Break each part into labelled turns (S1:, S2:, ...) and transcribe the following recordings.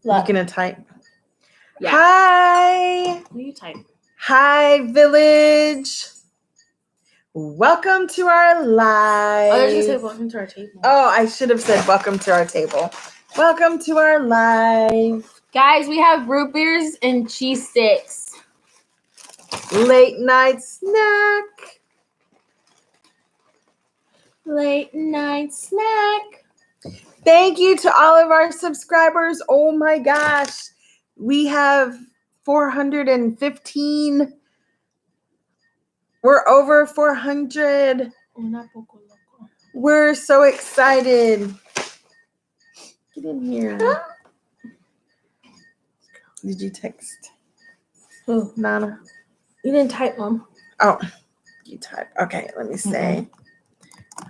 S1: You gonna type?
S2: Yeah.
S1: Hi.
S2: What do you type?
S1: Hi, village. Welcome to our live.
S2: I was gonna say welcome to our table.
S1: Oh, I should have said welcome to our table. Welcome to our live.
S2: Guys, we have root beers and cheese sticks.
S1: Late night snack.
S2: Late night snack.
S1: Thank you to all of our subscribers. Oh my gosh. We have 415. We're over 400. We're so excited. Get in here. Did you text?
S2: Who?
S1: Nana.
S2: You didn't type, Mom.
S1: Oh, you type. Okay, let me say.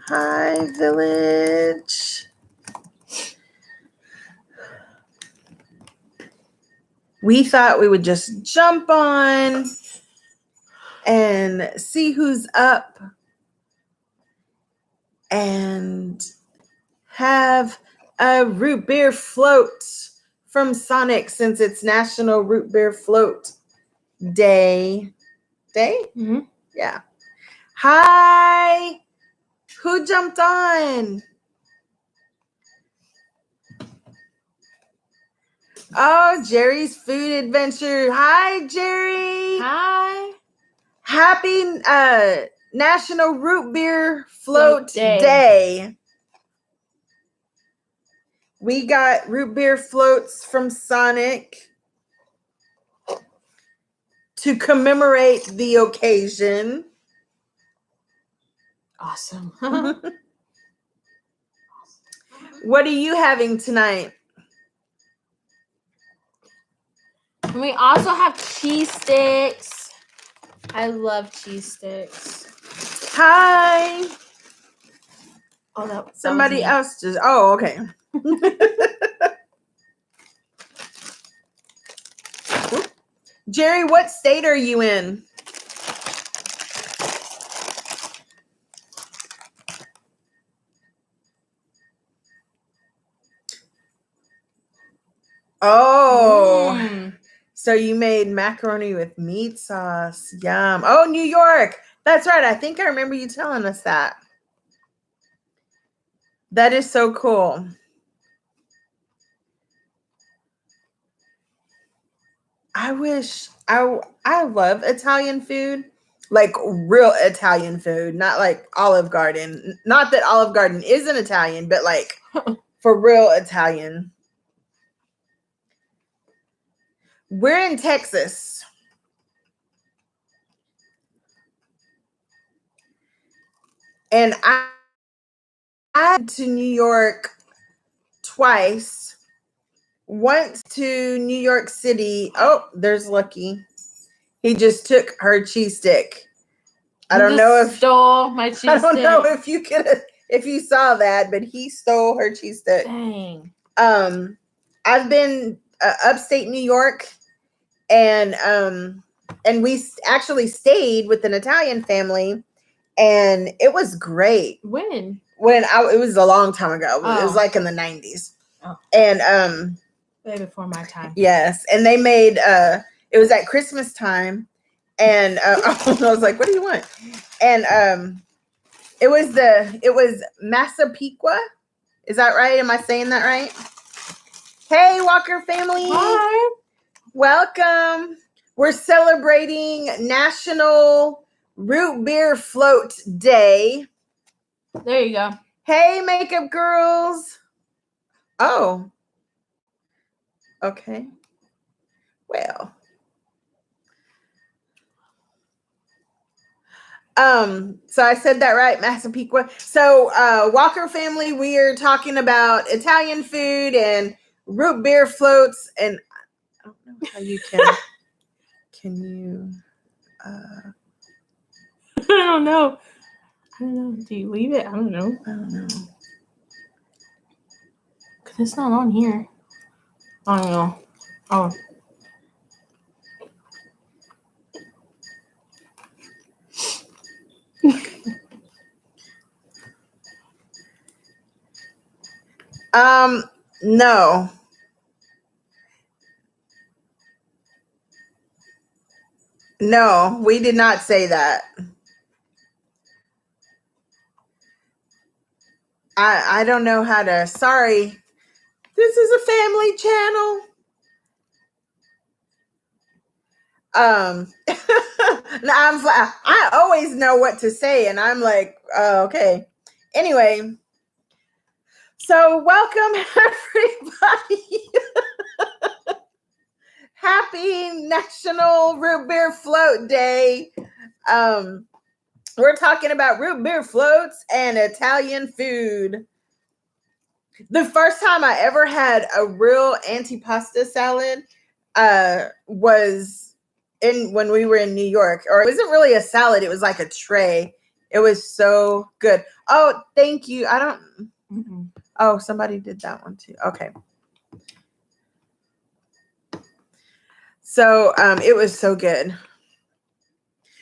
S1: Hi, village. We thought we would just jump on and see who's up and have a root beer float from Sonic since it's National Root Beer Float Day.
S2: Mm-hmm.
S1: Yeah. Hi. Who jumped on? Oh, Jerry's Food Adventure. Hi, Jerry.
S2: Hi.
S1: Happy National Root Beer Float Day. We got root beer floats from Sonic to commemorate the occasion.
S2: Awesome.
S1: What are you having tonight?
S2: And we also have cheese sticks. I love cheese sticks.
S1: Hi.
S2: Oh, that
S1: Somebody else just. Oh, okay. Jerry, what state are you in? Oh, so you made macaroni with meat sauce. Yum. Oh, New York. That's right. I think I remember you telling us that. That is so cool. I love Italian food, like real Italian food, not like Olive Garden. Not that Olive Garden isn't Italian, but like for real Italian. We're in Texas. And I went to New York twice. Once to New York City. Oh, there's Lucky. He just took her cheese stick. I don't know if
S2: stole my cheese stick.
S1: I don't know if you saw that, but he stole her cheese stick.
S2: Dang.
S1: I've been upstate New York, and we actually stayed with an Italian family, and it was great.
S2: When?
S1: It was a long time ago.
S2: Oh.
S1: It was like in the 90s.
S2: Oh.
S1: And
S2: way before my time.
S1: Yes, and they made it was at Christmas time, and I was like, "What do you want?" And it was Massapequa. Is that right? Am I saying that right? Hey, Walker family.
S2: Hi.
S1: Welcome. We're celebrating National Root Beer Float Day.
S2: There you go.
S1: Hey, makeup girls. Oh. Okay. Well. So I said that right, Massapequa. So Walker family, we are talking about Italian food and root beer floats, and I don't know how you can you
S2: I don't know. Do you leave it? I don't know. Cause it's not on here. I don't know. Oh.
S1: No. No, we did not say that. I don't know how to. Sorry. This is a family channel. I always know what to say, and I'm like, okay. Anyway, so welcome everybody. Happy National Root Beer Float Day. We're talking about root beer floats and Italian food. The first time I ever had a real antipasta salad was when we were in New York. Or it wasn't really a salad, it was like a tray. It was so good. Oh, thank you. I don't Oh, somebody did that one too. Okay. So it was so good.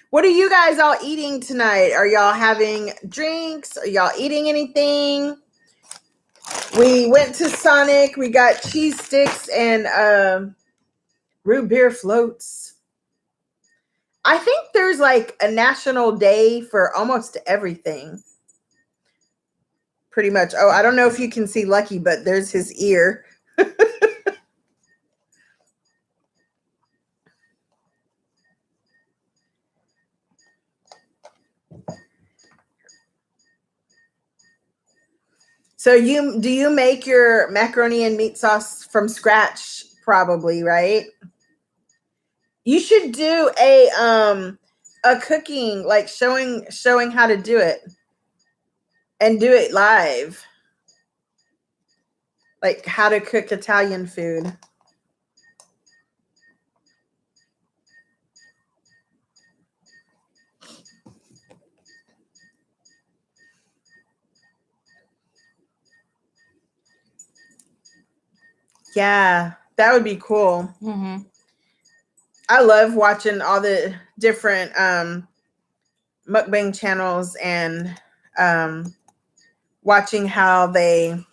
S1: What are you guys all eating tonight? Are y'all having drinks? Are y'all eating anything? We went to Sonic. We got cheese sticks and root beer floats. I think there's like a national day for almost everything. Pretty much. Oh, I don't know if you can see Lucky, but there's his ear. So do you make your macaroni and meat sauce from scratch? Probably, right? You should do a cooking, like showing how to do it and do it live. Like how to cook Italian food. Yeah, that would be cool.
S2: Mm-hmm.
S1: I love watching all the different mukbang channels and watching how to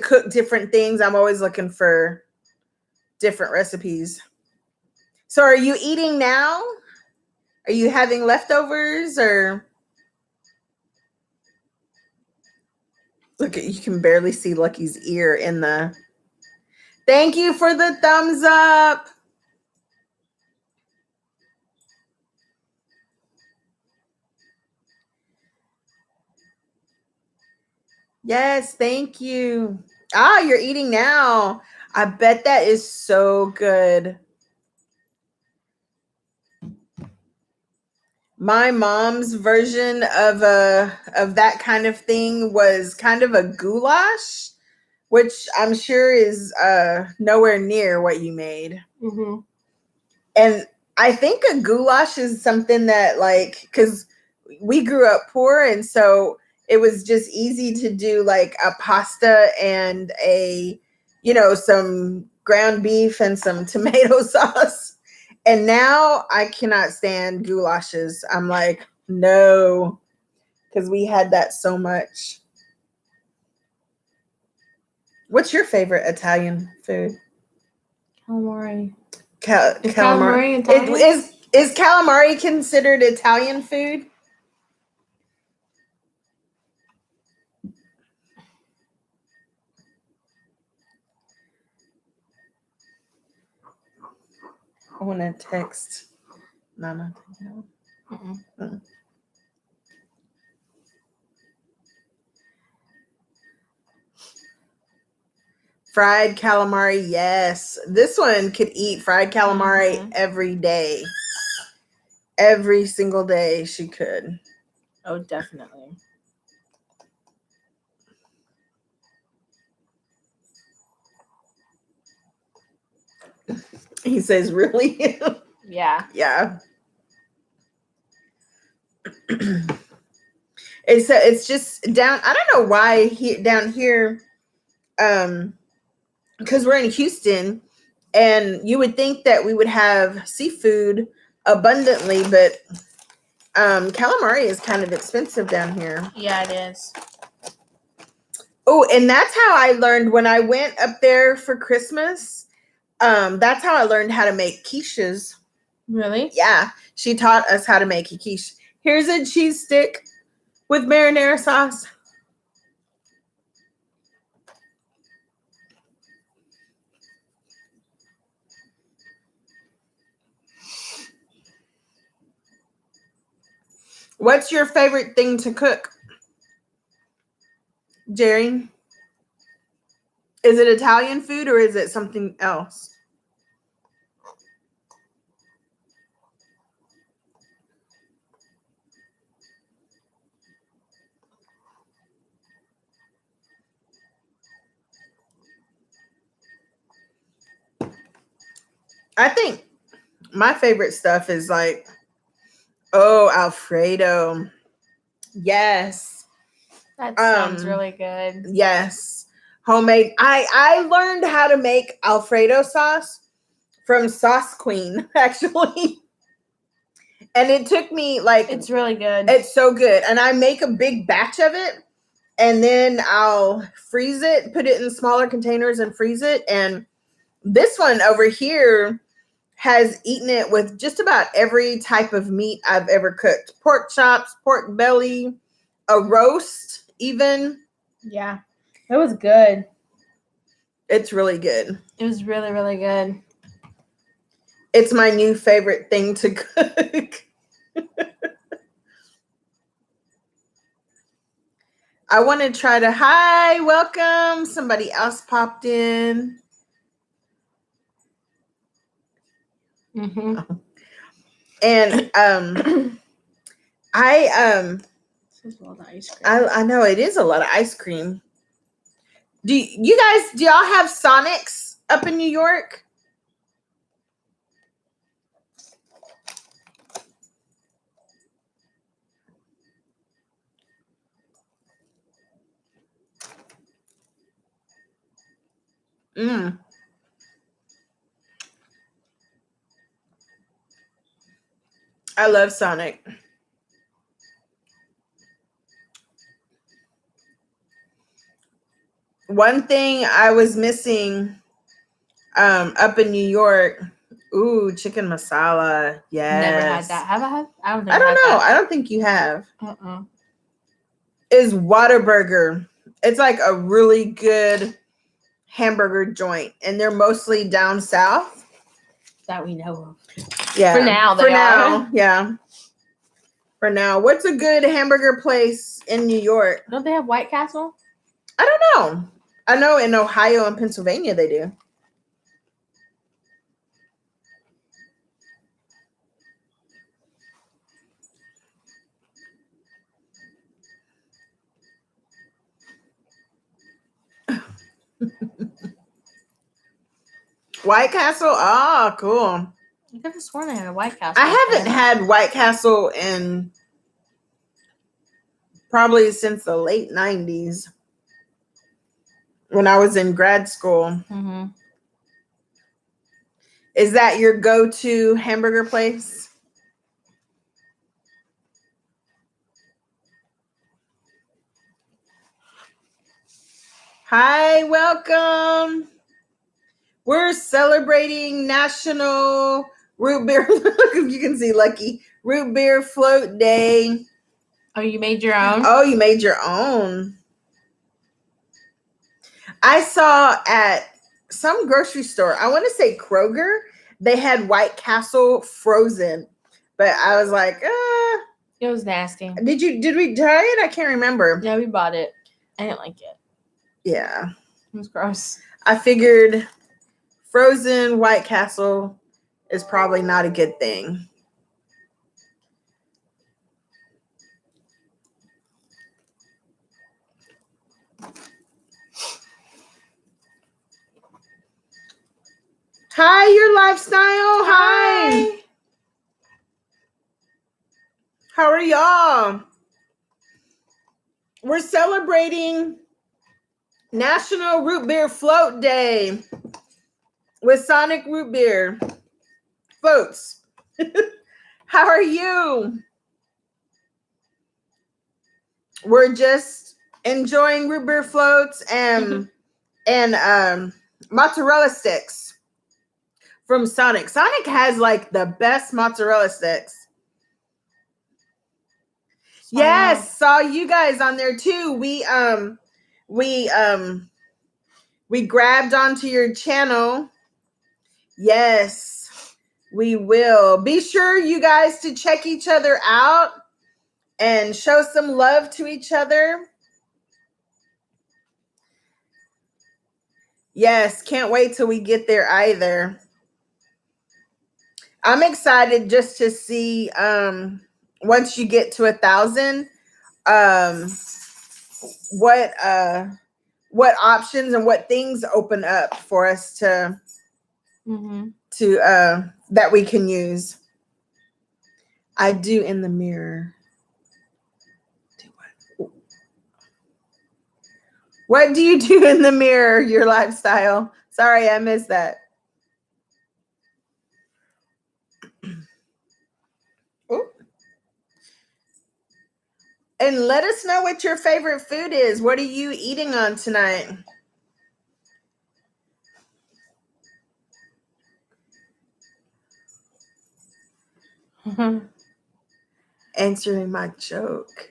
S1: cook different things. I'm always looking for different recipes. So are you eating now? Are you having leftovers or? Look, you can barely see Lucky's ear in the. Thank you for the thumbs up. Yes, thank you. Ah, you're eating now. I bet that is so good. My mom's version of that kind of thing was kind of a goulash, which I'm sure is nowhere near what you made.
S2: Mm-hmm.
S1: And I think a goulash is something that, like, because we grew up poor, and so it was just easy to do like a pasta and some ground beef and some tomato sauce. And now I cannot stand goulashes. I'm like, no, because we had that so much. What's your favorite Italian food?
S2: Calamari.
S1: Calamari.
S2: Calamari Italian?
S1: Is calamari considered Italian food? I want to text Nana. Fried calamari, yes. This one could eat fried calamari every day. Every single day she could.
S2: Oh, definitely.
S1: He says, really?
S2: Yeah.
S1: Yeah. It's just down. I don't know why down here, because we're in Houston, and you would think that we would have seafood abundantly, but calamari is kind of expensive down here.
S2: Yeah, it is.
S1: Oh, and that's how I learned when I went up there for Christmas. That's how I learned how to make quiches.
S2: Really?
S1: Yeah, she taught us how to make a quiche. Here's a cheese stick with marinara sauce. What's your favorite thing to cook, Jerry? Is it Italian food or is it something else? I think my favorite stuff is like, oh, Alfredo. Yes.
S2: That sounds really good.
S1: Yes. Homemade. I learned how to make Alfredo sauce from Sauce Queen, actually. And it took me like,
S2: It's really good.
S1: it's so good. And I make a big batch of it and then I'll freeze it, put it in smaller containers and freeze it. And this one over here has eaten it with just about every type of meat I've ever cooked. Pork chops, pork belly, a roast even.
S2: Yeah. It was good.
S1: It's really good.
S2: It was really, really good.
S1: It's my new favorite thing to cook. I want to try to, hi, welcome. Somebody else popped in.
S2: Mm-hmm.
S1: And
S2: This is a lot of ice cream.
S1: I know it is a lot of ice cream. Do y'all have Sonics up in New York? I love Sonic. One thing I was missing up in New York, ooh, chicken masala. Yes.
S2: Never had that. Have I had? I don't think
S1: I don't know.
S2: That.
S1: I don't think you have.
S2: Uh-uh.
S1: Is Whataburger. It's like a really good hamburger joint, and they're mostly down south.
S2: That we know of.
S1: Yeah.
S2: For now, they are.
S1: Yeah. For now. What's a good hamburger place in New York?
S2: Don't they have White Castle?
S1: I don't know. I know in Ohio and Pennsylvania they do. White Castle? Oh, cool.
S2: I could have sworn I had a White Castle.
S1: I haven't had White Castle in probably since the late 90s when I was in grad school.
S2: Mm-hmm.
S1: Is that your go-to hamburger place? Hi, welcome. We're celebrating National Root Beer. You can see Lucky. Root Beer Float Day.
S2: Oh, you made your own?
S1: Oh, you made your own. I saw at some grocery store, I want to say Kroger, they had White Castle frozen. But I was like,
S2: It was nasty.
S1: Did we try it? I can't remember.
S2: Yeah, we bought it. I didn't like it.
S1: Yeah.
S2: It was gross.
S1: I figured frozen White Castle is probably not a good thing. Hi, your lifestyle. Hi. How are y'all? We're celebrating National Root Beer Float Day with Sonic Root Beer. Floats. How are you? We're just enjoying root beer floats and mozzarella sticks. from Sonic. Sonic has like the best mozzarella sticks. Yes, saw you guys on there too. We grabbed onto your channel. Yes, we will. Be sure you guys to check each other out and show some love to each other. Yes, can't wait till we get there either. I'm excited just to see once you get to 1,000, what options and what things open up for us to that we can use. I do in the mirror. What do you do in the mirror? Your lifestyle. Sorry, I missed that. Ooh. And let us know what your favorite food is. What are you eating on tonight? Answering my joke.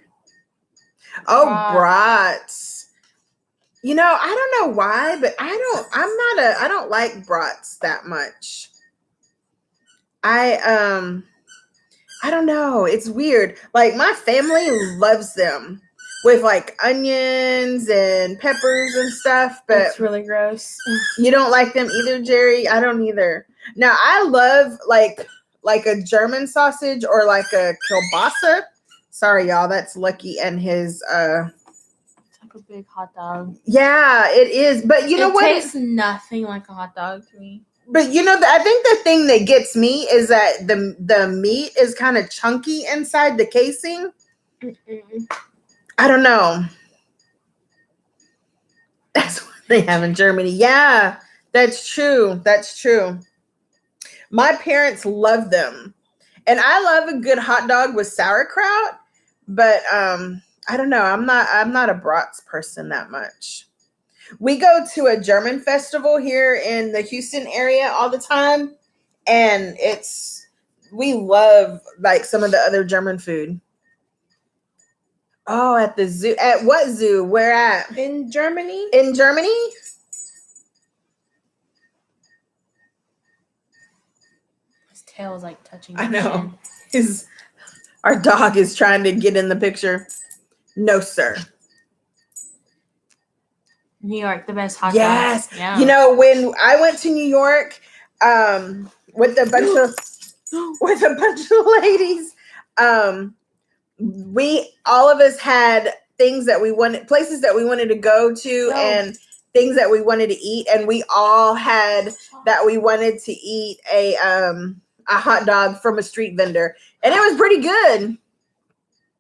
S1: Oh, brats. You know, I don't know why, but I don't like brats that much. I don't know. It's weird. Like my family loves them with like onions and peppers and stuff, but
S2: it's really gross.
S1: You don't like them either, Jerry? I don't either. Now I love like a German sausage or like a kielbasa. Sorry, y'all. That's Lucky and his
S2: It's like a big hot dog.
S1: Yeah, it is. But you know what?
S2: It tastes nothing like a hot dog to me.
S1: But you know, I think the thing that gets me is that the meat is kind of chunky inside the casing. I don't know. That's what they have in Germany. Yeah, that's true. That's true. My parents love them. And I love a good hot dog with sauerkraut, but I don't know. I'm not a brats person that much. We go to a German festival here in the Houston area all the time, and we love like some of the other German food. Oh, at the zoo. At what zoo? Where at?
S2: In Germany.
S1: In Germany?
S2: His tail is like touching.
S1: I know. Our dog is trying to get in the picture. No, sir.
S2: New York, the best hot
S1: yes.
S2: dogs. Yeah.
S1: You know, when I went to New York with a bunch of ladies, all of us had things that we wanted, places that we wanted to go to and things that we wanted to eat, and we all had that we wanted to eat a hot dog from a street vendor, and it was pretty good.
S2: I'm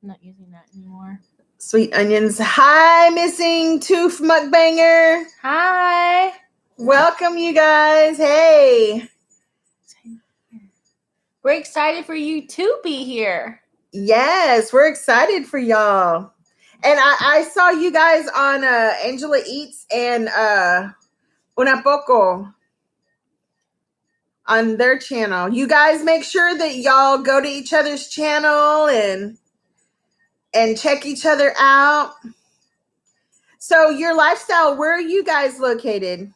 S2: not using that anymore.
S1: Sweet onions. Hi, Missing Tooth Mukbanger.
S2: Hi.
S1: Welcome, you guys. Hey.
S2: We're excited for you to be here.
S1: Yes, we're excited for y'all. And I saw you guys on Angela Eats and Una Poco on their channel. You guys make sure that y'all go to each other's channel and check each other out. So your lifestyle, where are you guys located?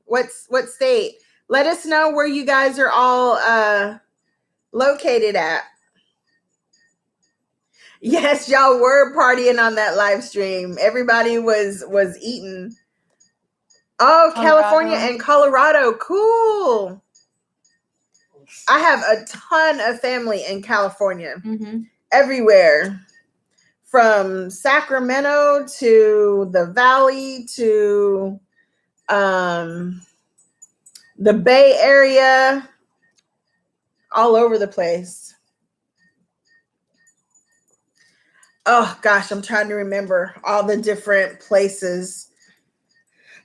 S1: What state? Let us know where you guys are all located at. Yes, y'all were partying on that live stream. Everybody was eating. Oh, Colorado. California and Colorado. Cool. I have a ton of family in California. Everywhere. From Sacramento to the Valley to the Bay Area, all over the place. Oh gosh, I'm trying to remember all the different places.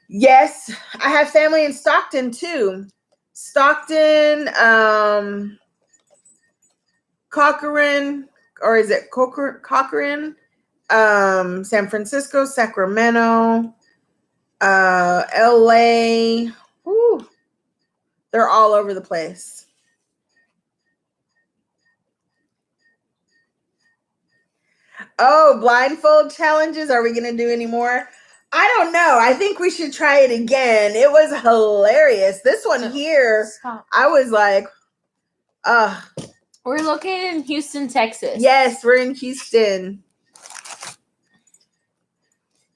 S1: Yes, I have family in Stockton too. Stockton, Cochrane, or is it Cochrane? San Francisco, Sacramento, LA, They're all over the place. Oh, blindfold challenges. Are we going to do any more? I don't know. I think we should try it again. It was hilarious. This one here,
S2: Stop.
S1: I was like,
S2: We're located in Houston, Texas.
S1: yes, we're in Houston.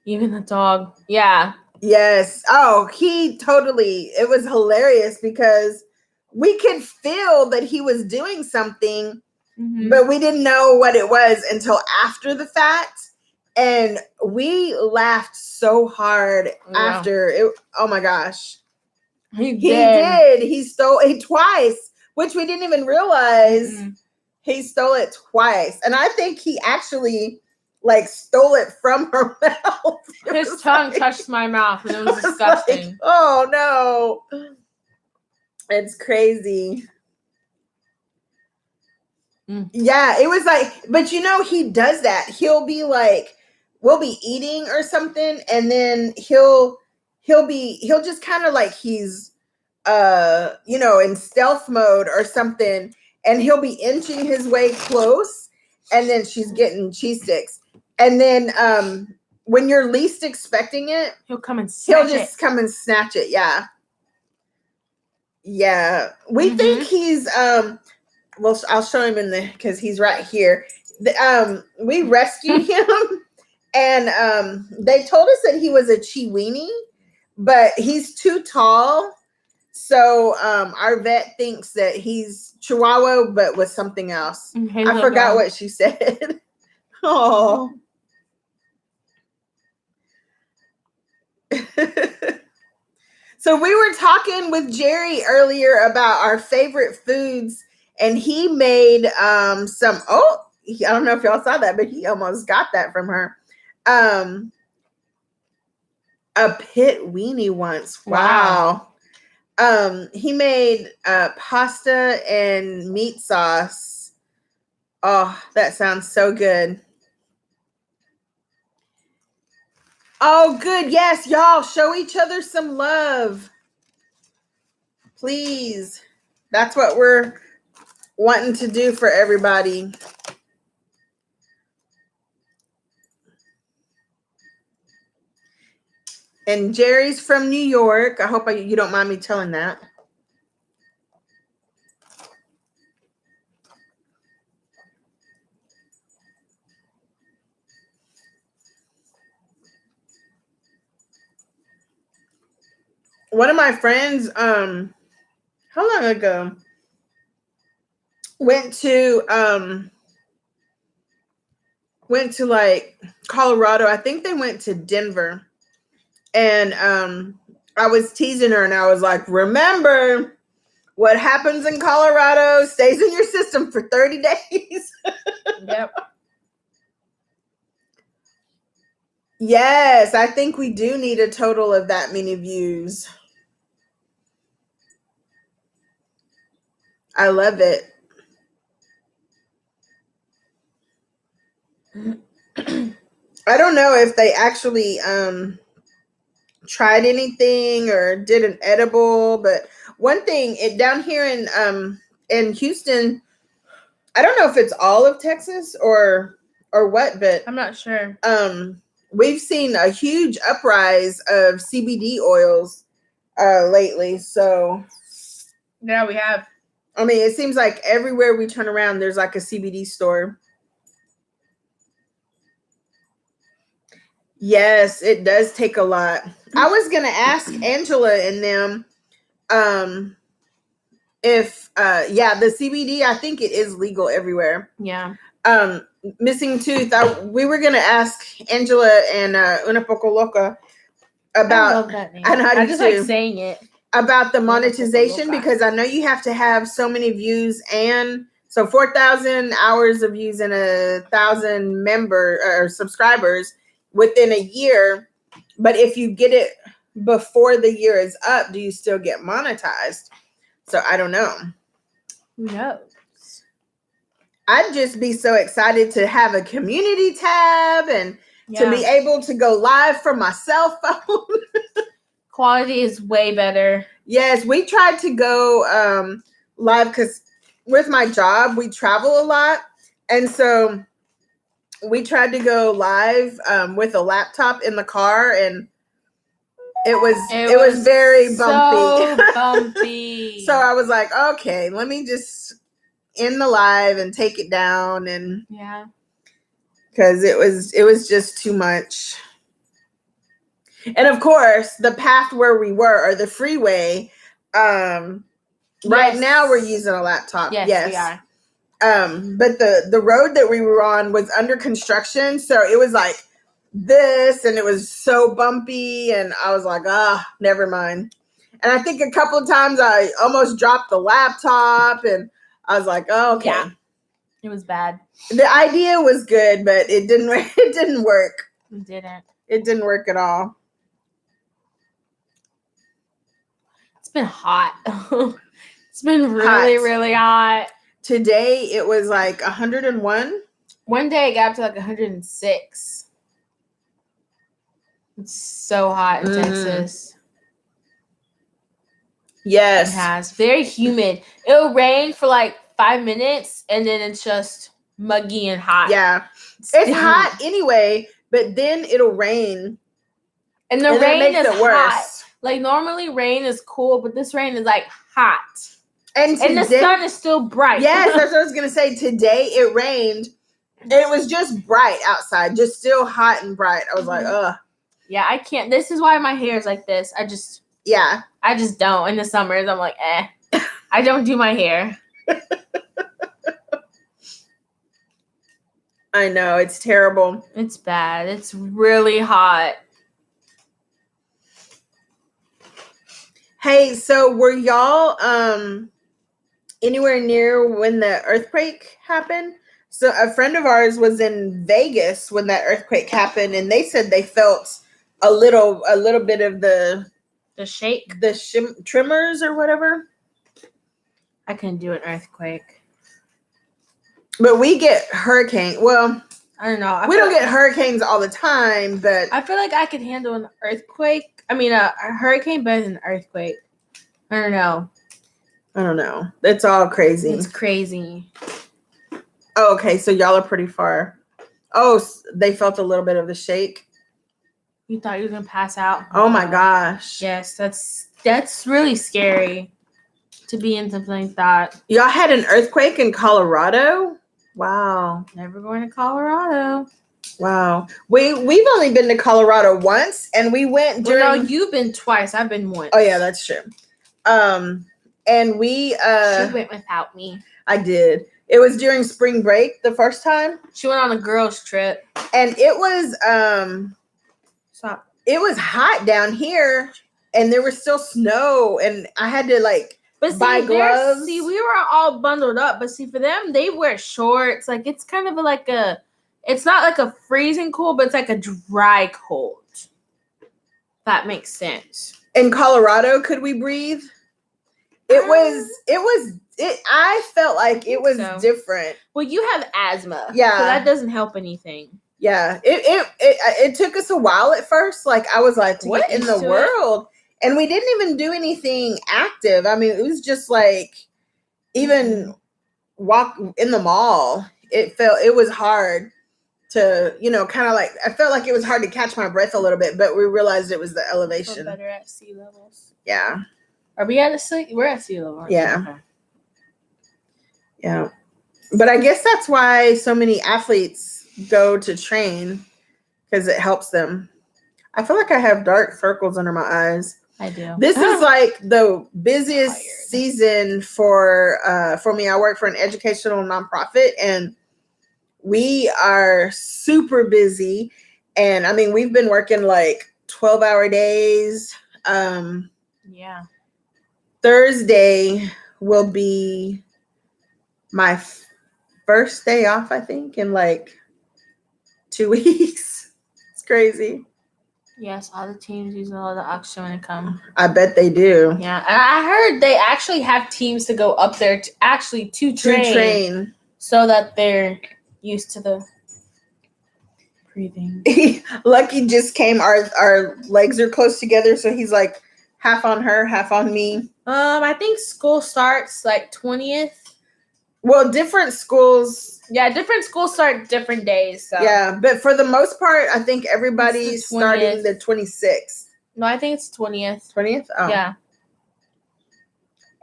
S2: Even the dog. Yeah.
S1: Yes. Oh, it was hilarious because we could feel that he was doing something, but we didn't know what it was until after the fact. And we laughed so hard after it. Oh my gosh. He did. He stole it twice, which we didn't even realize. He stole it twice. And I think he actually like stole it from her mouth.
S2: His tongue touched my mouth and it was disgusting.
S1: Like, oh no. It's crazy. Yeah, it was like, but you know, he does that. He'll be like, we'll be eating or something, and then he'll just kind of like he's in stealth mode or something, and he'll be inching his way close, and then she's getting cheese sticks. And then when you're least expecting it,
S2: he'll come and snatch it.
S1: Come and snatch it. Yeah. Yeah. We think he's well, I'll show him because he's right here. We rescued him, and they told us that he was a Chiweenie, but he's too tall. So our vet thinks that he's Chihuahua, but with something else. I forgot what she said. Oh. So we were talking with Jerry earlier about our favorite foods, and he made some. Oh, I don't know if y'all saw that, but he almost got that from her. A pit weenie once. Wow. He made pasta and meat sauce. Oh, that sounds so good. Oh, good. Yes, y'all show each other some love. Please. That's what we're wanting to do for everybody. And Jerry's from New York. I hope you don't mind me telling that. One of my friends, how long ago, went to like Colorado. I think they went to Denver. And I was teasing her, and I was like, remember, what happens in Colorado stays in your system for 30 days.
S2: Yep.
S1: Yes, I think we do need a total of that many views. I love it. I don't know if they actually tried anything or did an edible, but one thing down here in Houston, I don't know if it's all of Texas or what, but
S2: I'm not sure.
S1: We've seen a huge uprise of CBD oils lately. So
S2: yeah, we have.
S1: I mean, it seems like everywhere we turn around, there's like a CBD store. Yes, it does take a lot. I was going to ask Angela and them if, the CBD, I think it is legal everywhere.
S2: Yeah.
S1: Missing Tooth, we were going to ask Angela and Una Poco Loca about,
S2: I love that name.
S1: I
S2: just like saying it.
S1: About the monetization, because I know you have to have so many views, and so 4,000 hours of views and 1,000 member or subscribers within a year. But if you get it before the year is up, do you still get monetized? So I don't know.
S2: Who knows?
S1: I'd just be so excited to have a community tab and to be able to go live from my cell phone.
S2: Quality is way better.
S1: Yes, we tried to go live because with my job, we travel a lot. And so we tried to go live with a laptop in the car, and it was very bumpy.
S2: So bumpy.
S1: So I was like, okay, let me just end the live and take it down, and
S2: yeah,
S1: because it was just too much. And of course, the path where we were, or the freeway, right now we're using a laptop.
S2: Yes, we are.
S1: But the road that we were on was under construction, so it was like this, and it was so bumpy, and I was like, never mind. And I think a couple of times I almost dropped the laptop, and I was like, oh, okay.
S2: Yeah. It was bad.
S1: The idea was good, but it didn't work.
S2: It didn't.
S1: It didn't work at all.
S2: It's been hot. It's been really, really hot.
S1: Today it was like 101.
S2: One day it got up to like 106. It's so hot in Texas.
S1: Yes.
S2: It has. Very humid. It'll rain for like 5 minutes and then it's just muggy and hot.
S1: Yeah. It's hot anyway, but then it'll rain.
S2: And the rain is hot. Like normally rain is cool, but this rain is like hot. And the sun is still bright.
S1: Yes, that's what I was going to say. Today it rained and it was just bright outside, just still hot and bright. I was like, ugh.
S2: Yeah, I can't. This is why my hair is like this. I just don't. In the summers, I'm like, I don't do my hair.
S1: I know. It's terrible.
S2: It's bad. It's really hot.
S1: Hey, so were y'all anywhere near when the earthquake happened? So a friend of ours was in Vegas when that earthquake happened, and they said they felt a little bit of the
S2: shake,
S1: tremors or whatever.
S2: I couldn't do an earthquake,
S1: but we get hurricane. Well,
S2: I don't know.
S1: We don't get hurricanes all the time, but
S2: I feel like I could handle an earthquake. I mean, a hurricane better than an earthquake. I don't know. It's all crazy. It's crazy.
S1: Oh, okay. So y'all are pretty far. Oh, they felt a little bit of the shake.
S2: You thought you were gonna pass out?
S1: Oh my gosh.
S2: Yes, that's really scary to be in something like that.
S1: Y'all had an earthquake in Colorado? Wow.
S2: Never going to Colorado.
S1: Wow. We've only been to Colorado once, and we went during.
S2: Well, no, you've been twice. I've been once.
S1: Oh yeah, that's true. And we
S2: she went without me.
S1: I did. It was during spring break the first time.
S2: She went on a girls' trip.
S1: And it was it was hot down here, and there was still snow, and I had to buy gloves.
S2: See, we were all bundled up, but see, for them, they wear shorts. Like it's kind of it's not like a freezing cold, but it's like a dry cold. That makes sense.
S1: In Colorado, could we breathe? I felt like it was different.
S2: Well, you have asthma.
S1: Yeah.
S2: So that doesn't help anything.
S1: Yeah. It took us a while at first. Like I was like, what in the world? And we didn't even do anything active. I mean, it was just like even walk in the mall. It was hard to, kind of I felt like it was hard to catch my breath a little bit, but we realized it was the elevation.
S2: We're better at sea levels.
S1: Yeah.
S2: Are we at sea? We're at sea level.
S1: Yeah. Okay. Yeah. But I guess that's why so many athletes go to train, because it helps them. I feel like I have dark circles under my eyes.
S2: I do.
S1: This is like the busiest season for me. I work for an educational nonprofit, and we are super busy. And I mean, we've been working 12-hour days.
S2: Yeah.
S1: Thursday will be my first day off, I think, in 2 weeks. It's crazy.
S2: Yes, all the teams use a lot of oxygen when it comes.
S1: I bet they do.
S2: Yeah, and I heard they actually have teams to go up there to train. So that they're used to the breathing.
S1: Lucky just came. Our legs are close together, so he's like half on her, half on me.
S2: I think school starts like 20th.
S1: Well, different schools.
S2: Yeah, different schools start different days. So
S1: Yeah, but for the most part, I think everybody's
S2: It's the
S1: starting
S2: 20th.
S1: the 26th.
S2: No, I think it's 20th.
S1: 20th? Oh.
S2: Yeah.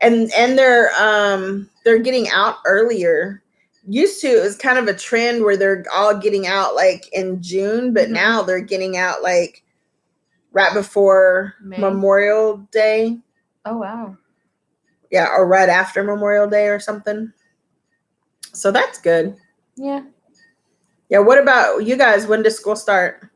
S1: And they're getting out earlier. Used to, it was kind of a trend where they're all getting out like in June, but
S2: Mhm.
S1: now they're getting out like right before
S2: May.
S1: Memorial Day.
S2: Oh wow.
S1: Yeah, or right after Memorial Day or something. So that's good.
S2: Yeah.
S1: Yeah, what about you guys? When does school start?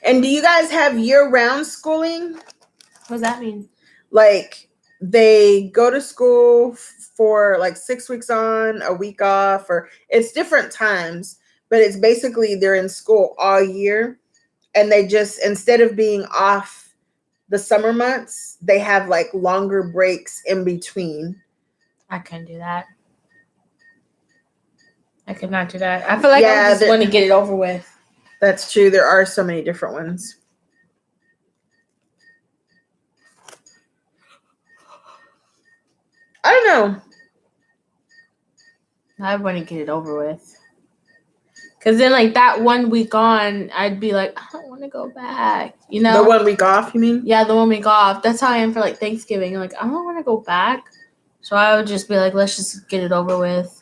S1: And do you guys have year-round schooling?
S2: What does that mean?
S1: Like they go to school for like 6 weeks on, a week off, or it's different times, but it's basically they're in school all year, and they just, instead of being off the summer months, they have like longer breaks in between.
S2: I couldn't do that. I could not do that. I feel like
S1: Yeah,
S2: I just want to get it over with.
S1: That's true. There are so many different ones. I don't know.
S2: I want to get it over with. Because then, like, that 1 week on, I'd be like, I don't want to go back. You know?
S1: The 1 week off, you mean?
S2: Yeah, the 1 week off. That's how I am for, like, Thanksgiving. Like, I don't want to go back. So I would just be like, let's just get it over with.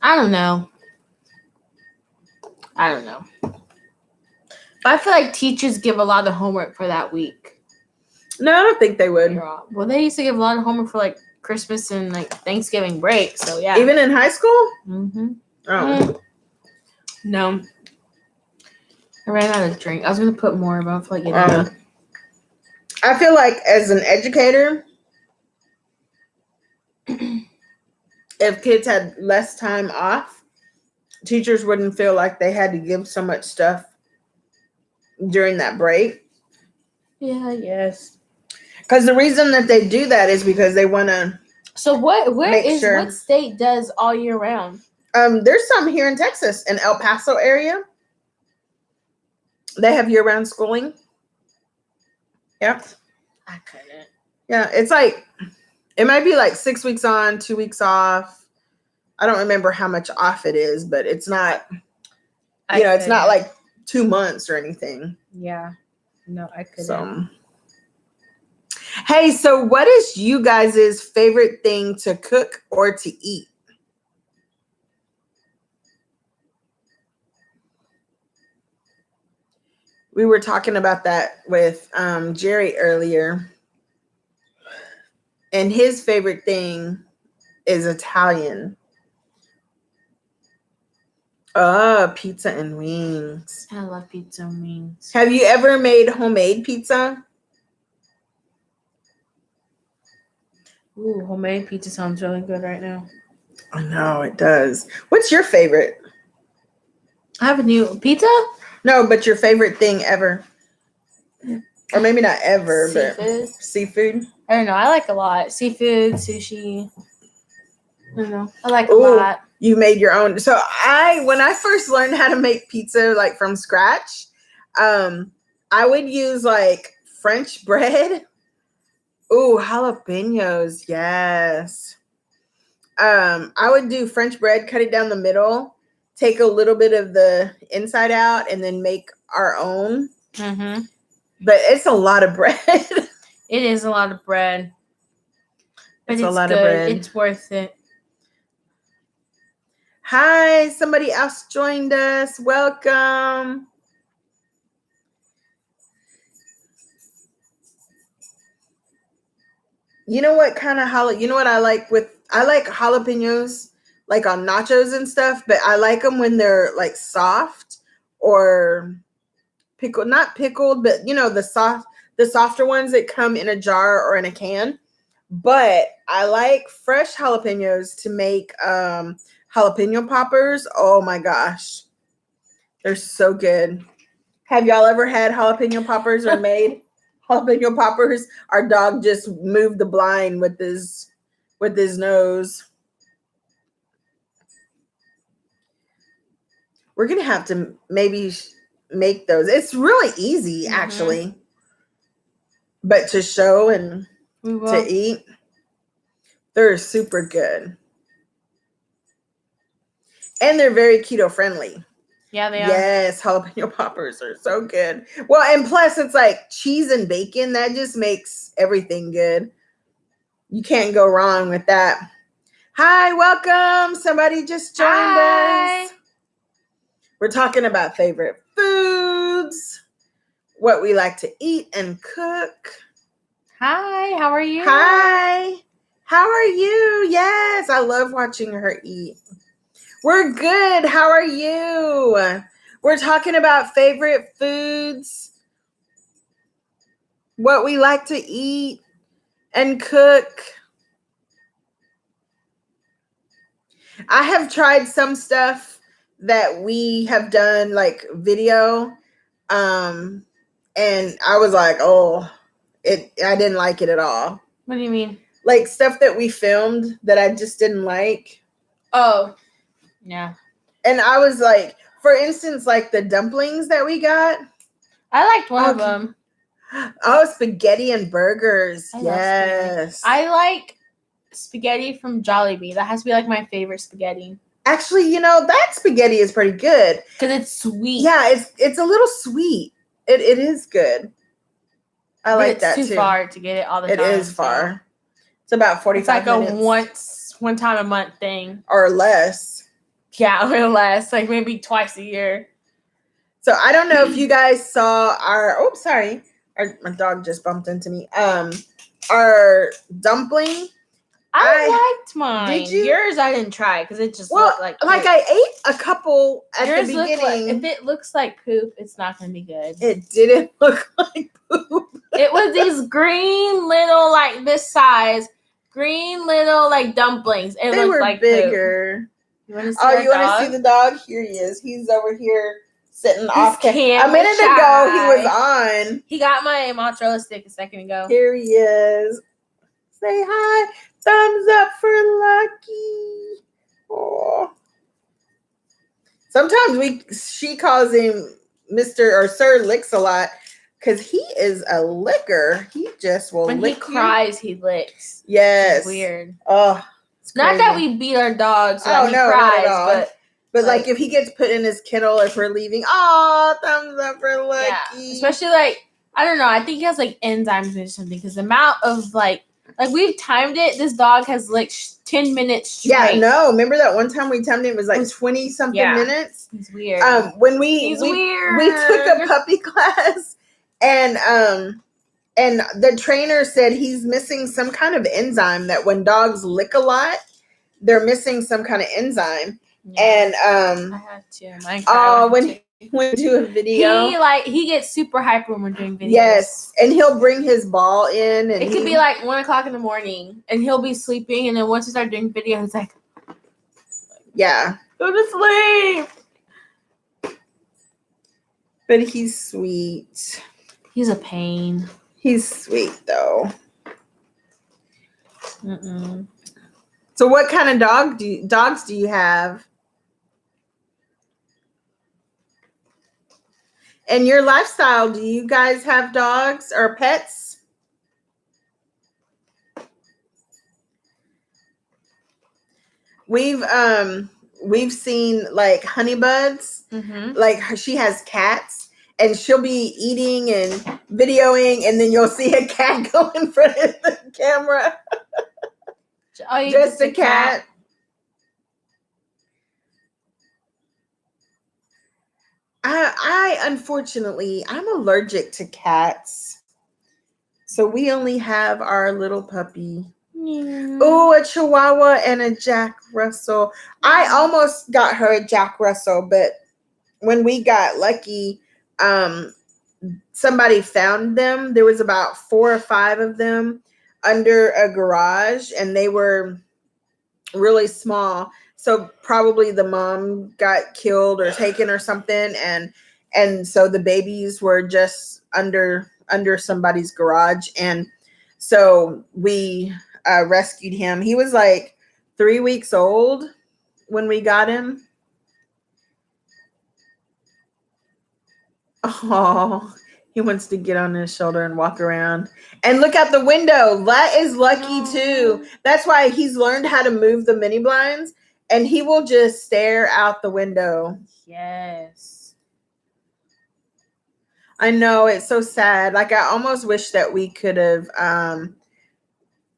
S2: I don't know. But I feel like teachers give a lot of homework for that week.
S1: No, I don't think they would.
S2: Well, they used to give a lot of homework for, like, Christmas and, like, Thanksgiving break. So, yeah.
S1: Even in high school?
S2: Mm-hmm.
S1: Oh.
S2: No. I ran out of drink. I was going to put more, but I feel like getting it.
S1: I feel like as an educator, if kids had less time off, teachers wouldn't feel like they had to give so much stuff during that break.
S2: Yeah, yes.
S1: Because the reason that they do that is because they want to.
S2: So what state does all year round?
S1: There's some here in Texas, in El Paso area. They have year-round schooling. Yep.
S2: I couldn't.
S1: Yeah, it's like, it might be like 6 weeks on, 2 weeks off. I don't remember how much off it is, but it's not, it's not like 2 months or anything.
S2: Yeah. No, I couldn't.
S1: So, hey, so what is you guys' favorite thing to cook or to eat? We were talking about that with Jerry earlier. And his favorite thing is Italian. Oh, pizza and wings.
S2: I love pizza and wings.
S1: Have you ever made homemade pizza?
S2: Ooh, homemade pizza sounds really good right now.
S1: I know, it does. What's your favorite?
S2: I have a new pizza?
S1: No, but your favorite thing ever. Or maybe not ever,
S2: Seafood.
S1: but seafood.
S2: I don't know. I like a lot. Seafood, sushi. I don't know. I like a
S1: Ooh,
S2: lot.
S1: You made your own. So when I first learned how to make pizza like from scratch, I would use like French bread. Ooh, jalapenos, yes. I would do French bread, cut it down the middle, take a little bit of the inside out, and then make our own.
S2: Mm-hmm.
S1: But it's a lot of bread.
S2: It is a lot of bread. But it's a lot of bread. It's worth it.
S1: Hi, somebody else joined us. Welcome. You know what kind of you know what I like jalapenos like on nachos and stuff, but I like them when they're like soft or pickled, not pickled, but the softer ones that come in a jar or in a can. But I like fresh jalapenos to make jalapeno poppers. Oh my gosh. They're so good. Have y'all ever had jalapeno poppers or made jalapeno poppers? Our dog just moved the blind with his nose. We're gonna have to maybe make those. It's really easy, actually, but to show and to eat, they're super good, and they're very keto friendly.
S2: Yeah, they are.
S1: Yes, jalapeno poppers are so good. Well, and plus it's like cheese and bacon. That just makes everything good. You can't go wrong with that. Hi, welcome. Somebody just joined us. We're talking about favorite foods, what we like to eat and cook.
S2: Hi, how are you?
S1: Hi, how are you? Yes, I love watching her eat. We're good. How are you? We're talking about favorite foods, what we like to eat and cook. I have tried some stuff that we have done, like video, and I was like, oh, I didn't like it at all.
S2: What do you mean?
S1: Like stuff that we filmed that I just didn't like.
S2: Oh, yeah.
S1: And I was like, for instance, like the dumplings that we got.
S2: I liked one of them.
S1: Oh, spaghetti and burgers. Yes.
S2: I like spaghetti from Jollibee. That has to be like my favorite spaghetti.
S1: Actually, that spaghetti is pretty good.
S2: Because it's sweet.
S1: Yeah, it's a little sweet. It is good. I like that too.
S2: It's too far to get it all the time.
S1: It is far. It's about 45 minutes.
S2: It's like a one time a month thing.
S1: Or less.
S2: Yeah, or less. Like maybe twice a year.
S1: So I don't know if you guys saw my dog just bumped into me. Our dumpling.
S2: I liked mine.
S1: Did you?
S2: Yours I didn't try because it just looked like poop.
S1: I ate a couple at
S2: Yours
S1: the beginning.
S2: if it looks like poop, it's not going to be good.
S1: It didn't look like poop.
S2: It was these green little, like this size, green little like dumplings. They looked like
S1: bigger.
S2: Poop. You want to see
S1: you want to see the dog? Here he is. He's over here sitting off camera. A minute
S2: shy.
S1: ago, he was on.
S2: He got my mozzarella stick a second ago.
S1: Here he is. Say hi. Thumbs up for Lucky. Oh. Sometimes she calls him Mr. or Sir Licks a lot because he is a licker. He just will
S2: when
S1: lick
S2: he cries, he licks.
S1: Yes.
S2: It's weird.
S1: Oh.
S2: Not that we beat our dogs. So he cries,
S1: not at all. But like if he gets put in his kennel, if we're leaving, thumbs up for Lucky.
S2: Yeah, especially I don't know. I think he has like enzymes or something because the amount of like we've timed it. This dog has like 10 minutes straight.
S1: Yeah, no. Remember that one time we timed it? It was like 20 something minutes.
S2: He's weird.
S1: When
S2: He's weird.
S1: We took a puppy class, and the trainer said he's missing some kind of enzyme that when dogs lick a lot, they're missing some kind of enzyme. Yeah. And
S2: I had to.
S1: When we do a video,
S2: he gets super hyper when we're doing videos.
S1: Yes, and he'll bring his ball in, and
S2: it could be like 1:00 in the morning, and he'll be sleeping, and then once we start doing video, he's like,
S1: "Yeah,
S2: go to sleep."
S1: But he's sweet.
S2: He's a pain.
S1: He's sweet though. So, what kind of dogs do you have? And your lifestyle, do you guys have dogs or pets? We've seen like Honeybuds. Like she has cats, and she'll be eating and videoing, and then you'll see a cat go in front of the camera. Just a cat. I unfortunately, I'm allergic to cats. So we only have our little puppy. Oh, a Chihuahua and a Jack Russell. I almost got her a Jack Russell, but when we got Lucky, somebody found them. There was about 4 or 5 of them under a garage, and they were really small. So probably the mom got killed or taken or something, and so the babies were just under somebody's garage, and so we rescued him. He was like 3 weeks old when we got him. Oh, he wants to get on his shoulder and walk around and look out the window. That is Lucky too. That's why he's learned how to move the mini blinds, and he will just stare out the window.
S2: Yes.
S1: I know, it's so sad. Like, I almost wish that we could have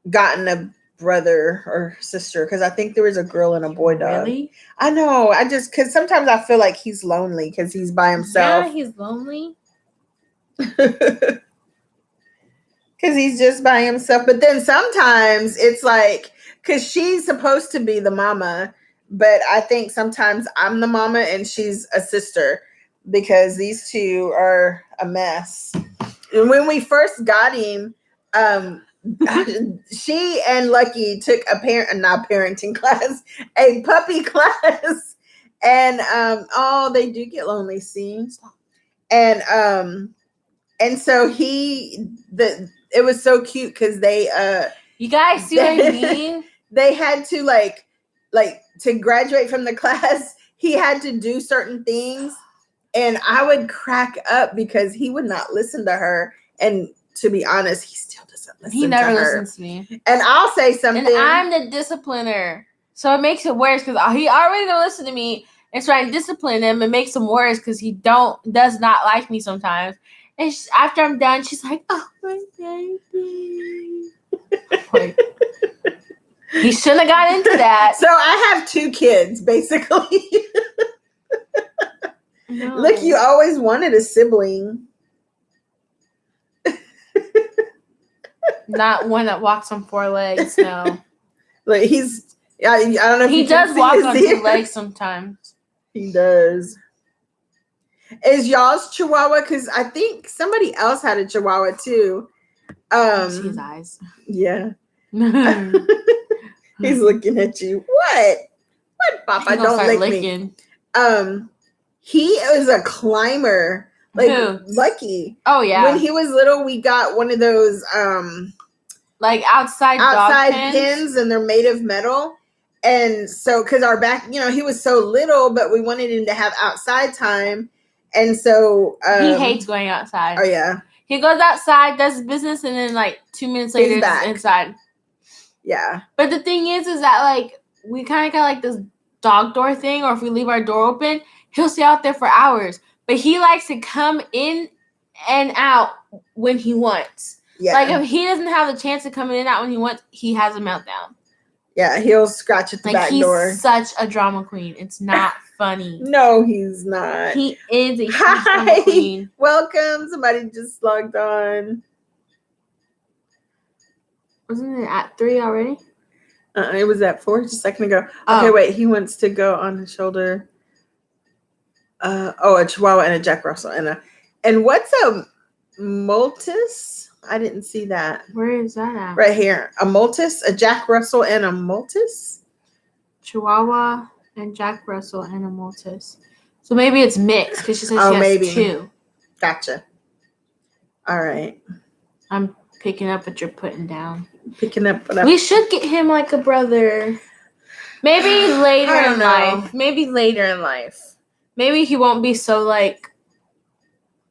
S1: gotten a brother or sister, because I think there was a girl and a boy dog.
S2: Really?
S1: I know. Because sometimes I feel like he's lonely because he's by himself.
S2: Yeah, he's lonely.
S1: Because he's just by himself. But then sometimes it's like, because she's supposed to be the mama, but I think sometimes I'm the mama and she's a sister, because these two are a mess. And when we first got him, she and Lucky took a parenting class, a puppy class, and they do get lonely, see? And so it was so cute because they
S2: you guys see what I mean?
S1: They had to like to graduate from the class, he had to do certain things, and I would crack up because he would not listen to her, and to be honest, he still doesn't listen.
S2: He never
S1: to her.
S2: listens to me,
S1: and I'll say something,
S2: and I'm the discipliner, so it makes it worse because he already don't listen to me. And so I discipline him and makes him worse because he does not like me sometimes. And after I'm done, she's like, "Oh my baby." Like, he shouldn't have got into that.
S1: So I have 2 kids, basically.
S2: No.
S1: Look, you always wanted a sibling.
S2: Not one that walks on 4 legs, no.
S1: Like, I don't know if
S2: he does walk on 2 legs sometimes.
S1: He does. Is y'all's Chihuahua? Because I think somebody else had a Chihuahua too.
S2: See his eyes.
S1: Yeah. He's looking at you. What, Papa? Don't lick me. He is a climber. Like,
S2: who?
S1: Lucky.
S2: Oh yeah.
S1: When he was little, we got one of those
S2: like outside
S1: pins, and they're made of metal. And so, because our back, he was so little, but we wanted him to have outside time. And so
S2: he hates going outside.
S1: Oh yeah.
S2: He goes outside, does his business, and then like 2 minutes later he's inside.
S1: Yeah.
S2: But the thing is that like we kind of got like this dog door thing, or if we leave our door open, he'll stay out there for hours. But he likes to come in and out when he wants. Yeah. Like if he doesn't have the chance to come in and out when he wants, he has a meltdown.
S1: Yeah, he'll scratch at the back door.
S2: He's such a drama queen. It's not funny.
S1: No, he's not.
S2: He is a huge drama queen.
S1: Welcome. Somebody just logged on.
S2: Wasn't it at 3 already?
S1: It was at 4 just a second ago. Okay, wait. He wants to go on his shoulder. A Chihuahua and a Jack Russell and what's a Maltese? I didn't see that.
S2: Where is that at?
S1: Right here. A Maltese, a Jack Russell, and a Maltese?
S2: Chihuahua and Jack Russell and a Maltese. So maybe it's mixed because she said she has 2.
S1: Gotcha. All right.
S2: I'm picking up what you're putting down.
S1: Picking up what
S2: we should get him like a brother. Maybe later in life. Maybe later in life. Maybe he won't be so like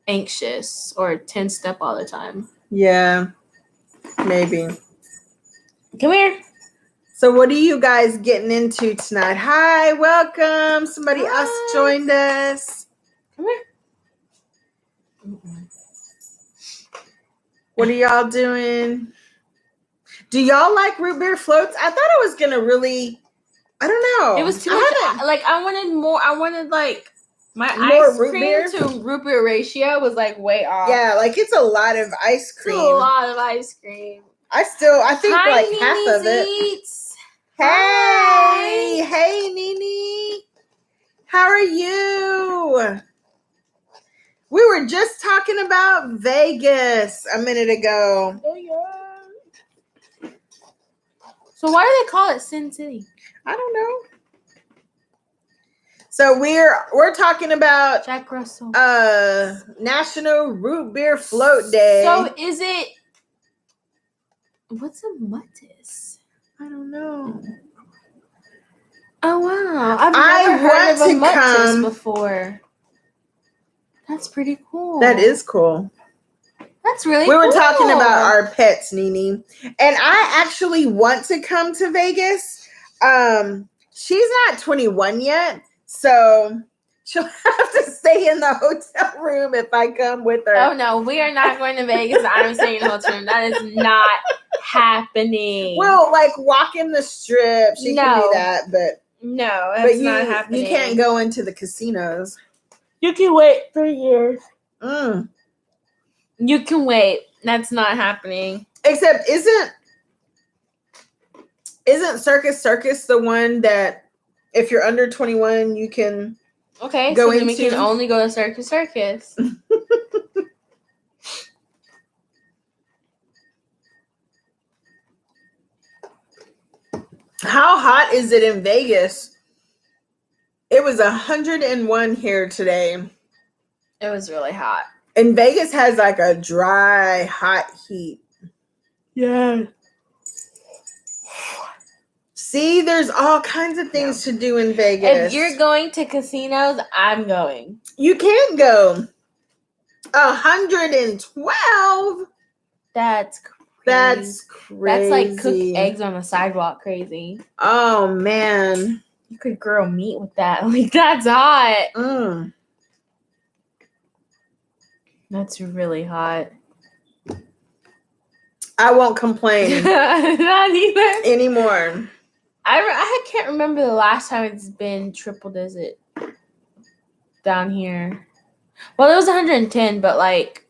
S2: anxious or tensed up all the time.
S1: Yeah, maybe.
S2: Come here.
S1: So what are you guys getting into tonight? Hi, welcome. Somebody else joined us.
S2: Come here.
S1: What are y'all doing? Do y'all like root beer floats? I thought it was going to really, I don't know.
S2: It was too much. Like I wanted more. I wanted like my
S1: more
S2: ice cream to root beer ratio was like way off.
S1: Yeah, like it's a lot of ice cream.
S2: It's a lot of ice cream.
S1: I think
S2: Hi,
S1: like
S2: Nene
S1: half of it. Hey, hey, Nene. How are you? We were just talking about Vegas a minute ago.
S2: So why do they call it Sin City?
S1: I don't know. So we're talking about
S2: Jack Russell.
S1: National Root Beer Float Day.
S2: So is it? What's a muttis?
S1: I don't know.
S2: Oh wow! I've never heard of a muttis before. That's pretty cool.
S1: That is cool.
S2: That's really
S1: We
S2: cool.
S1: were talking about our pets, Nene. And I actually want to come to Vegas. She's not 21 yet, so she'll have to stay in the hotel room if I come with her.
S2: Oh no, we are not going to Vegas. I'm staying in the hotel room. That is not happening.
S1: Well, like walking the strip, she can do that, but
S2: no, that's not happening.
S1: You can't go into the casinos.
S2: You can wait 3 years.
S1: Mm.
S2: You can wait. That's not happening.
S1: Except isn't Circus the one that if you're under 21 you can
S2: go so then we can only go to Circus.
S1: How hot is it in Vegas? It was 101 here today.
S2: It was really hot.
S1: And Vegas has like a dry, hot heat.
S2: Yeah.
S1: See, there's all kinds of things to do in Vegas.
S2: If you're going to casinos, I'm going.
S1: You can go. 112.
S2: That's crazy.
S1: That's crazy.
S2: That's like cooked eggs on the sidewalk crazy.
S1: Oh, man.
S2: You could grill meat with that. Like, that's hot.
S1: Mm.
S2: That's really hot.
S1: I won't complain.
S2: Not either.
S1: Anymore.
S2: I can't remember the last time it's been triple digit down here. Well, it was 110, but like...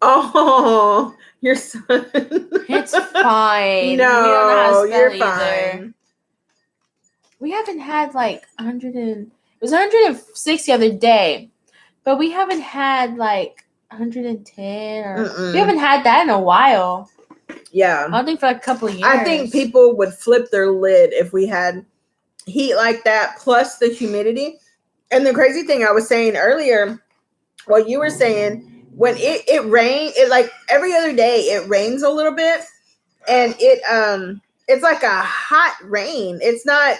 S1: Oh, your son.
S2: It's fine.
S1: No, you're fine.
S2: Either. We haven't had like 100 and... It was 106 the other day, but we haven't had like 110 or... We haven't had that in a while.
S1: Yeah.
S2: I don't think for like a couple of years.
S1: I think people would flip their lid if we had heat like that, plus the humidity. And the crazy thing I was saying earlier, what you were saying, when it rained, it like every other day it rains a little bit, and it's like a hot rain. It's not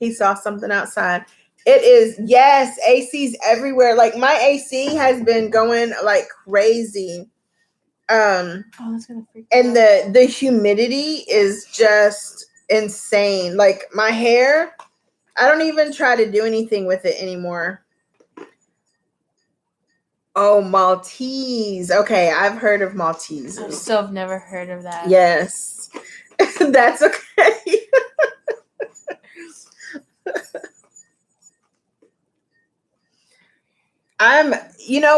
S1: he saw something outside. It is, yes, AC's everywhere. Like my AC has been going like crazy.
S2: That's gonna freak
S1: and
S2: out.
S1: the humidity is just insane. Like my hair, I don't even try to do anything with it anymore. Oh, Maltese. Okay, I've heard of Maltese.
S2: I still have never heard of that.
S1: Yes. That's okay.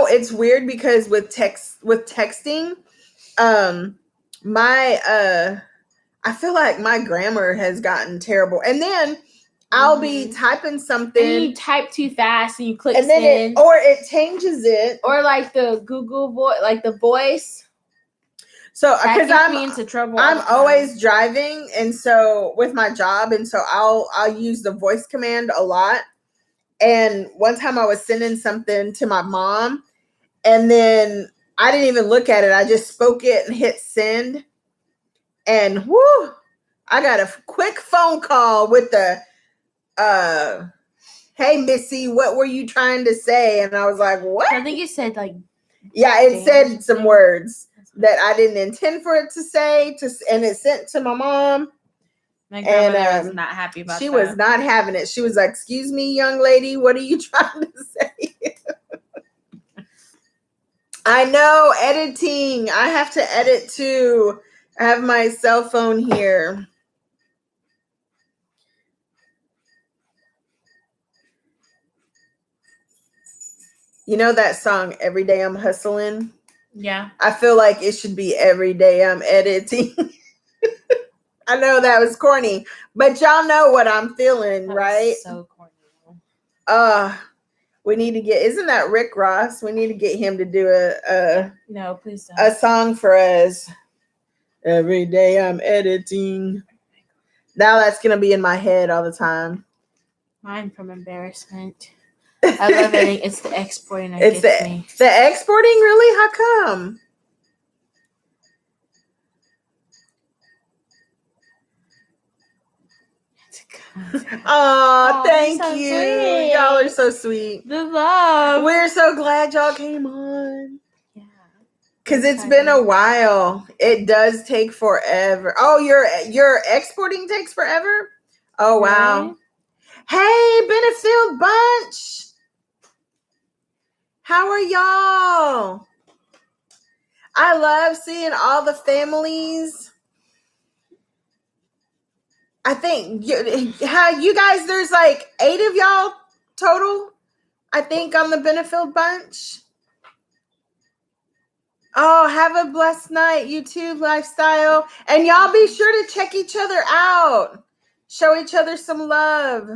S1: It's weird because with texting, I feel like my grammar has gotten terrible. And then I'll be typing something.
S2: And you type too fast and you click
S1: and then
S2: send.
S1: it changes it.
S2: Or like the Google voice, like the voice.
S1: So because
S2: that gets me into trouble.
S1: I'm always driving, and so with my job, and so I'll use the voice command a lot. And one time I was sending something to my mom, and then I didn't even look at it. I just spoke it and hit send. And whoo, I got a quick phone call with the, hey, Missy, what were you trying to say? And I was like, what?
S2: I think it said like...
S1: Yeah, it said some words that I didn't intend for it to say, and it sent to my mom.
S2: My grandmother was not happy about
S1: she
S2: that.
S1: She was not having it. She was like, excuse me, young lady, what are you trying to say? I know, editing. I have to edit too. I have my cell phone here. You know that song, Every Day I'm Hustling?
S2: Yeah.
S1: I feel like it should be Every Day I'm Editing. I know that was corny, but y'all know what I'm feeling, right?
S2: So corny.
S1: We need to get, isn't that Rick Ross? We need to get him to do
S2: no, please don't.
S1: A song for us. Every day I'm editing. Now that's going to be in my head all the time.
S2: Mine from embarrassment. I love editing. It's the exporting that
S1: It's
S2: gets me.
S1: the exporting, really? How come? Oh, thank
S2: so
S1: you.
S2: sweet.
S1: Y'all are so sweet.
S2: The love.
S1: We're so glad y'all came on.
S2: Yeah.
S1: Because it's been a while. It does take forever. Oh, your exporting takes forever? Oh, wow. Hey, Benefield Bunch. How are y'all? I love seeing all the families. I think how you guys, there's like 8 of y'all total, I think, on the Benefield Bunch. Oh, have a blessed night, YouTube lifestyle. And y'all be sure to check each other out. Show each other some love.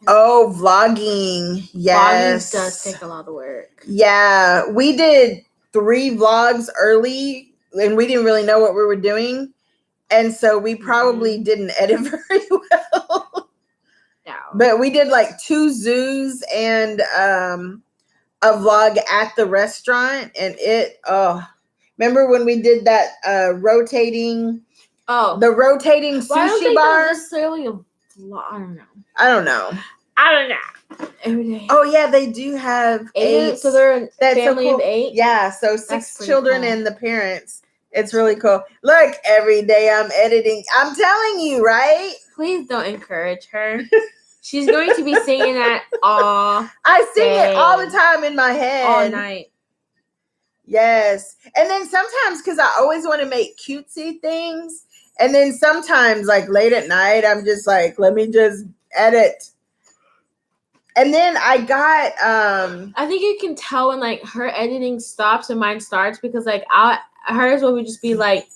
S1: Oh, vlogging. Yes.
S2: Vlogging does take a lot of work.
S1: Yeah. We did 3 vlogs early and we didn't really know what we were doing. And so we probably didn't edit very well.
S2: No.
S1: But we did like 2 zoos and a vlog at the restaurant, and remember when we did that rotating the rotating sushi bar?
S2: Necessarily a vlog.
S1: I don't know.
S2: Every day.
S1: Oh yeah, they do have 8.
S2: So they're a
S1: That's
S2: family
S1: so cool.
S2: of 8.
S1: Yeah, so 6 children
S2: cool.
S1: and the parents. It's really cool. Look, every day I'm editing. I'm telling you, right?
S2: Please don't encourage her. She's going to be singing that all
S1: I sing
S2: day.
S1: it all the time in my head.
S2: All night.
S1: Yes. And then sometimes, because I always want to make cutesy things, and then sometimes, like late at night, I'm just like, let me just edit. And then I got
S2: I think you can tell when like her editing stops and mine starts, because like hers will just be like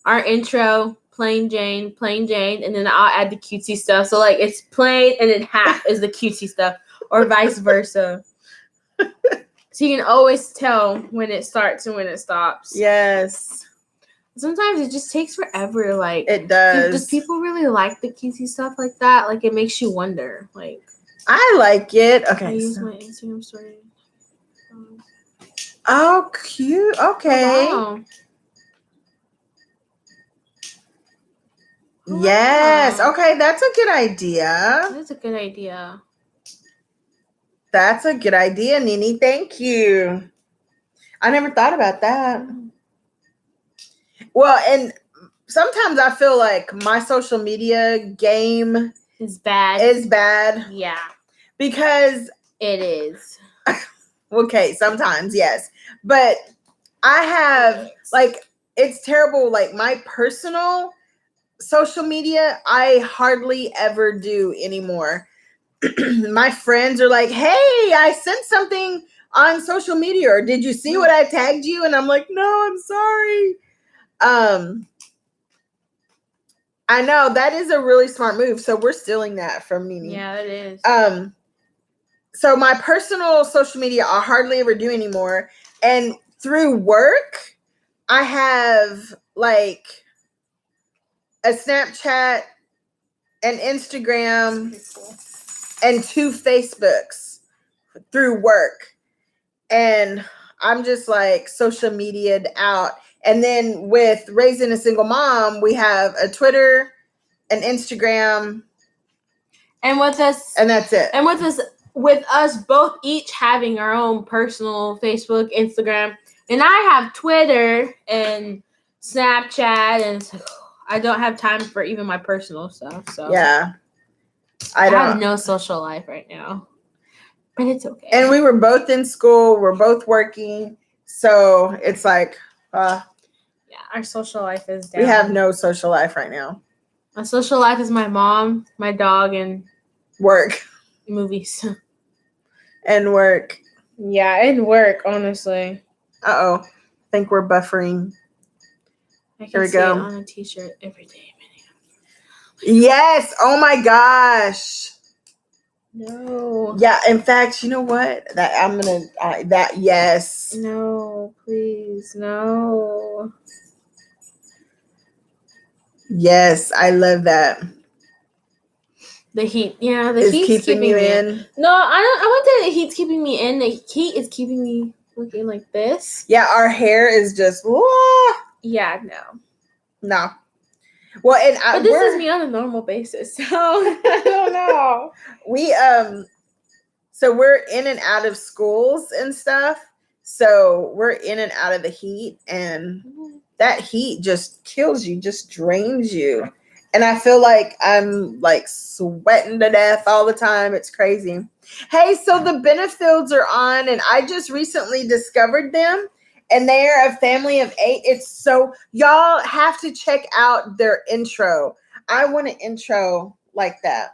S2: our intro, plain Jane, and then I'll add the cutesy stuff. So like it's plain and then half is the cutesy stuff, or vice versa. So you can always tell when it starts and when it stops.
S1: Yes.
S2: Sometimes it just takes forever. Like
S1: it does.
S2: Does people really like the cutesy stuff like that? Like it makes you wonder. Like
S1: I like it. Okay.
S2: I use my Instagram story.
S1: Oh, cute. Okay.
S2: Oh, wow.
S1: Yes.
S2: Wow.
S1: Okay, that's a good idea.
S2: That's a good idea.
S1: That's a good idea, Nini. Thank you. I never thought about that. Well, and sometimes I feel like my social media game
S2: is bad.
S1: Yeah. Because
S2: it is.
S1: Okay, sometimes, yes. But I have, like, it's terrible. Like, my personal social media, I hardly ever do anymore. My friends are like, hey, I sent something on social media, or did you see what I tagged you? And I'm like, no, I'm sorry. I know that is a really smart move. So we're stealing that from Nini.
S2: Yeah, it is.
S1: So my personal social media I hardly ever do anymore. And through work, I have like a Snapchat, an Instagram, and 2 Facebooks through work. And I'm just like social media'd out. And then with Raising a Single Mom, we have a Twitter, an Instagram,
S2: and with us,
S1: and that's it.
S2: And with us both each having our own personal Facebook, Instagram, and I have Twitter and Snapchat, and it's like, I don't have time for even my personal stuff. So
S1: yeah,
S2: I have no social life right now, but it's okay.
S1: And we were both in school. We're both working, so it's like,
S2: yeah, our social life is down.
S1: We have no social life right now.
S2: My social life is my mom, my dog, and
S1: work,
S2: movies,
S1: and work.
S2: Yeah, and work. Honestly.
S1: I think we're buffering.
S2: Here we go. On a t-shirt every day.
S1: Yes. Oh my gosh.
S2: No.
S1: Yeah. In fact, you know what? Yes.
S2: No, please, no.
S1: Yes, I love that.
S2: The heat, yeah, the
S1: is
S2: heat's
S1: keeping you
S2: me
S1: in.
S2: No, I wouldn't say the heat's keeping me in. The heat is keeping me looking like this.
S1: Yeah, our hair is just
S2: Yeah, no.
S1: no. Well, and
S2: But this is me on a normal basis, so I don't know.
S1: We so we're in and out of schools and stuff. So we're in and out of the heat, and that heat just kills you, just drains you. And I feel like I'm like sweating to death all the time. It's crazy. Hey, so the Benefields are on, and I just recently discovered them, and they're a family of 8. It's so, y'all have to check out their intro. I want an intro like that.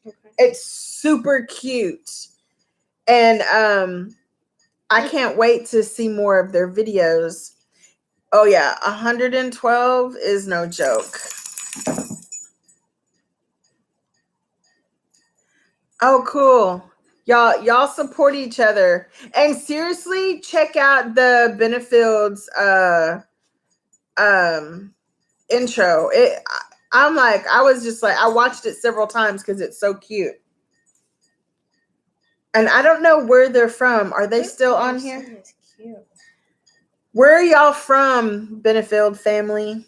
S2: Okay.
S1: It's super cute. And I can't wait to see more of their videos. Oh yeah, 112 is no joke. Oh cool. Y'all support each other. And seriously, check out the Benefields intro. I was just like, I watched it several times because it's so cute. And I don't know where they're from. Are they still on here?
S2: It's cute.
S1: Where are y'all from, Benefield family?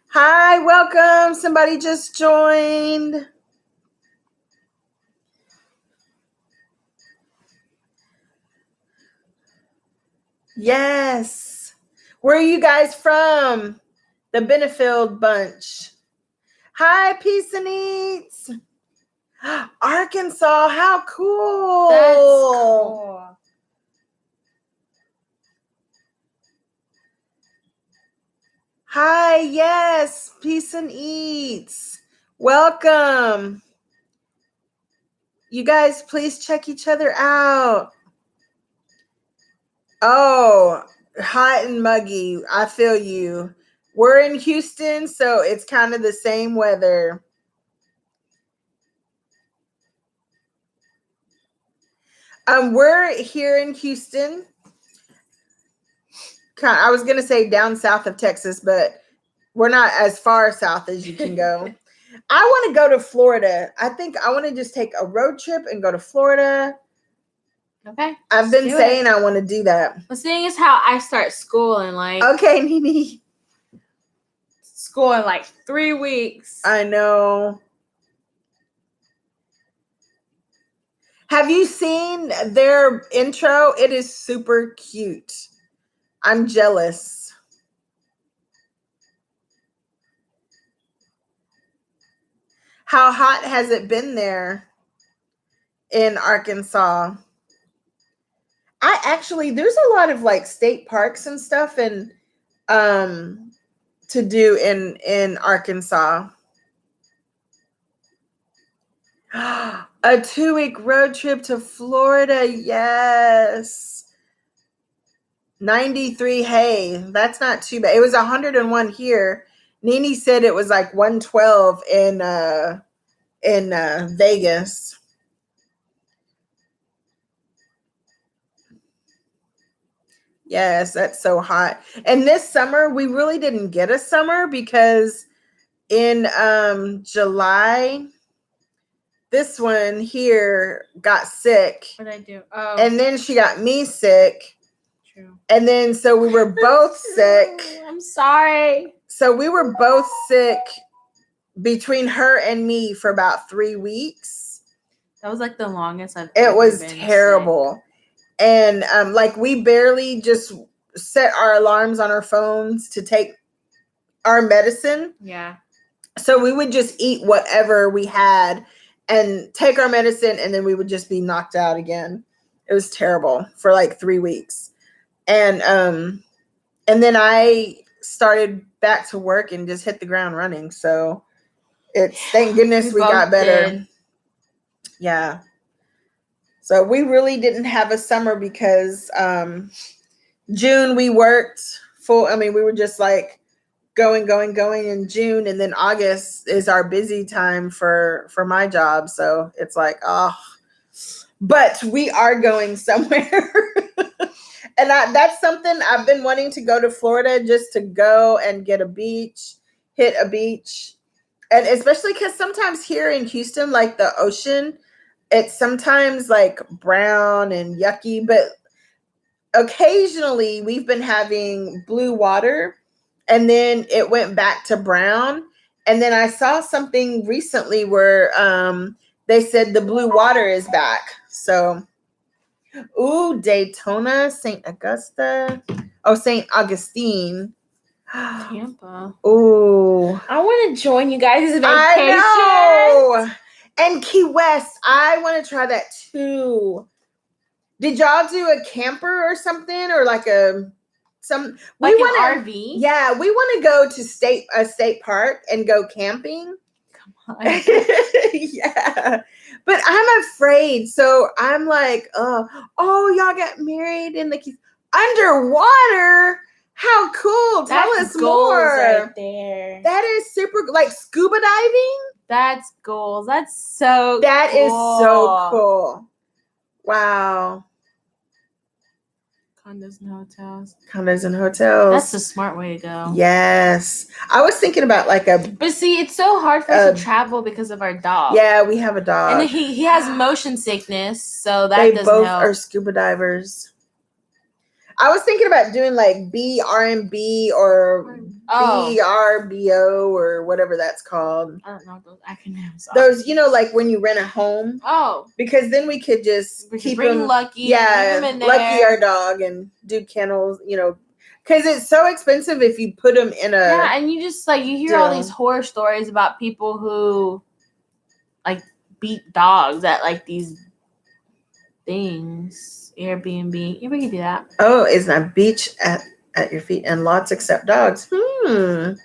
S1: Hi, welcome. Somebody just joined. Yes. Where are you guys from? The Benefield bunch. Hi, Peace and Eats. Arkansas, how cool.
S2: That's cool.
S1: Hi, yes, Peace and Eats. Welcome. You guys, please check each other out. Oh, hot and muggy. I feel you. We're in Houston, so it's kind of the same weather. We're here in Houston. I was gonna say down south of Texas, but we're not as far south as you can go. I want to go to Florida. I think I want to just take a road trip and go to Florida.
S2: Okay.
S1: I've been saying I want to do that.
S2: The thing is how I start school in like
S1: Okay, Nini.
S2: School in like 3 weeks.
S1: I know. Have you seen their intro? It is super cute. I'm jealous. How hot has it been there in Arkansas? There's a lot of like state parks and stuff and to do in Arkansas. A 2-week road trip to Florida. Yes. 93. Hey, that's not too bad. It was 101 here. Nini said it was like 112 in Vegas. Yes, that's so hot. And this summer we really didn't get a summer because in July this one here got sick.
S2: What did I do? Oh.
S1: And then she got me sick.
S2: True.
S1: And then so we were both sick.
S2: I'm sorry.
S1: So we were both sick between her and me for about 3 weeks.
S2: That was like the longest I've
S1: It
S2: ever
S1: was
S2: been
S1: terrible.
S2: sick.
S1: And like we barely just set our alarms on our phones to take our medicine.
S2: Yeah.
S1: So we would just eat whatever we had and take our medicine, and then we would just be knocked out again. It was terrible for like 3 weeks. And then I started back to work and just hit the ground running. So it's thank goodness we got better.
S2: Did.
S1: Yeah. So we really didn't have a summer because June we worked full. I mean, we were just like going in June, and then August is our busy time for my job. So it's like, oh, but we are going somewhere. And that's something I've been wanting to go to Florida, just to go and get a beach, hit a beach. And especially because sometimes here in Houston, like the ocean, it's sometimes like brown and yucky, but occasionally we've been having blue water and then it went back to brown. And then I saw something recently where they said the blue water is back. So, ooh, Daytona, St. Augusta. Oh, St. Augustine.
S2: Tampa.
S1: Ooh.
S2: I want to join you guys' vacation.
S1: I know. And Key West. I want to try that too. Did y'all do a camper or something, or like an RV? Yeah, we want to go to a state park and go camping.
S2: Come on.
S1: Yeah, but I'm afraid. So I'm like, oh, y'all got married in the underwater. How cool! Tell us more.
S2: Right there.
S1: That is super. Like scuba diving.
S2: That's goals. That's so.
S1: That is so cool. Wow.
S2: Condos and hotels.
S1: Condos and hotels.
S2: That's the smart way to go.
S1: Yes. I was thinking about like
S2: But see, it's so hard for us to travel because of our dog.
S1: Yeah, we have a dog.
S2: And he has motion sickness, so that
S1: they
S2: doesn't
S1: both
S2: help.
S1: are scuba divers. I was thinking about doing like BRMB or BRBO or whatever that's called.
S2: I don't know those acronyms.
S1: Those, like when you rent a home.
S2: Oh.
S1: Because then we could just
S2: bring him, Lucky.
S1: Yeah,
S2: him in there.
S1: Lucky our dog and do kennels, because it's so expensive if you put them in a.
S2: Yeah, and you just you hear all these horror stories about people who beat dogs at these things. Airbnb. You ever do that?
S1: Oh, it's a beach at your feet and lots accept dogs. We're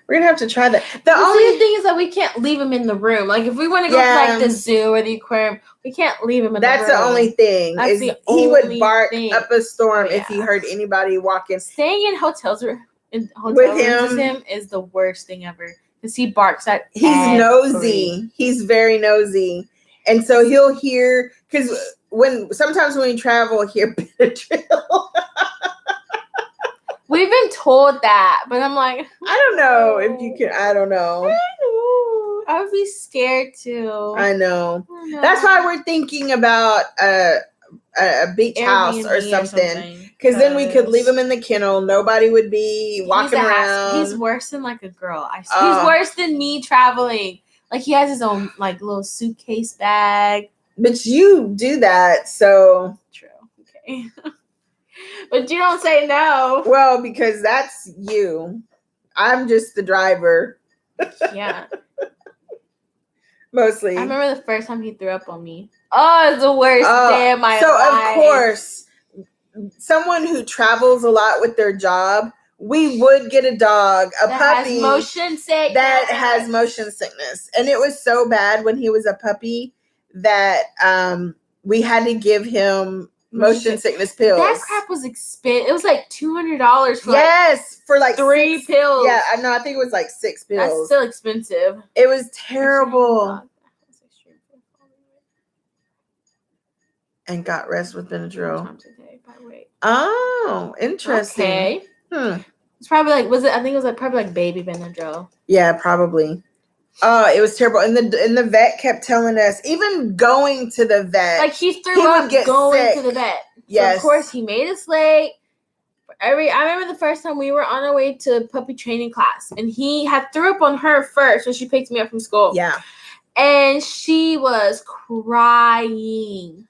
S1: gonna have to try that. The only
S2: thing is that we can't leave him in the room. Like if we want to go to the zoo or the aquarium, we can't leave him in the room.
S1: That's the only thing. He would bark up a storm if he heard anybody walking.
S2: Staying in hotels with him is the worst thing ever. Because he barks at.
S1: He's nosy. He's very nosy, and so he'll hear because. Sometimes when we travel, hear Benadryl.
S2: We've been told that, but I'm like,
S1: I don't know if you can. I don't know.
S2: I would be scared too.
S1: I know. That's why we're thinking about a beach Airbnb house or something. Because then we could leave him in the kennel. Nobody would be walking around.
S2: He's worse than a girl. He's worse than me traveling. He has his own little suitcase bag.
S1: But you do that, so
S2: true. Okay. But you don't say no.
S1: Well, because that's you. I'm just the driver.
S2: Yeah.
S1: Mostly.
S2: I remember the first time he threw up on me. Oh, it's the worst day of my life.
S1: So of course, someone who travels a lot with their job, we would get a dog, puppy
S2: has motion sickness.
S1: That has motion sickness. And it was so bad when he was a puppy that we had to give him motion sickness pills.
S2: That crap was expensive. It was $200 for
S1: for
S2: 3
S1: 6
S2: pills.
S1: Yeah, I know. I think it was 6 pills.
S2: That's still expensive.
S1: It was terrible. And got rest with Benadryl.
S2: Times a day, by weight.
S1: Oh, interesting.
S2: Okay. It's probably I think it was probably baby Benadryl.
S1: Yeah, probably. Oh, it was terrible. And the vet kept telling us, even going to the vet.
S2: He threw up going
S1: sick.
S2: to the vet.
S1: Yes.
S2: So of course, he made us late. I remember the first time we were on our way to puppy training class, and he had threw up on her first when she picked me up from school.
S1: Yeah.
S2: And she was crying.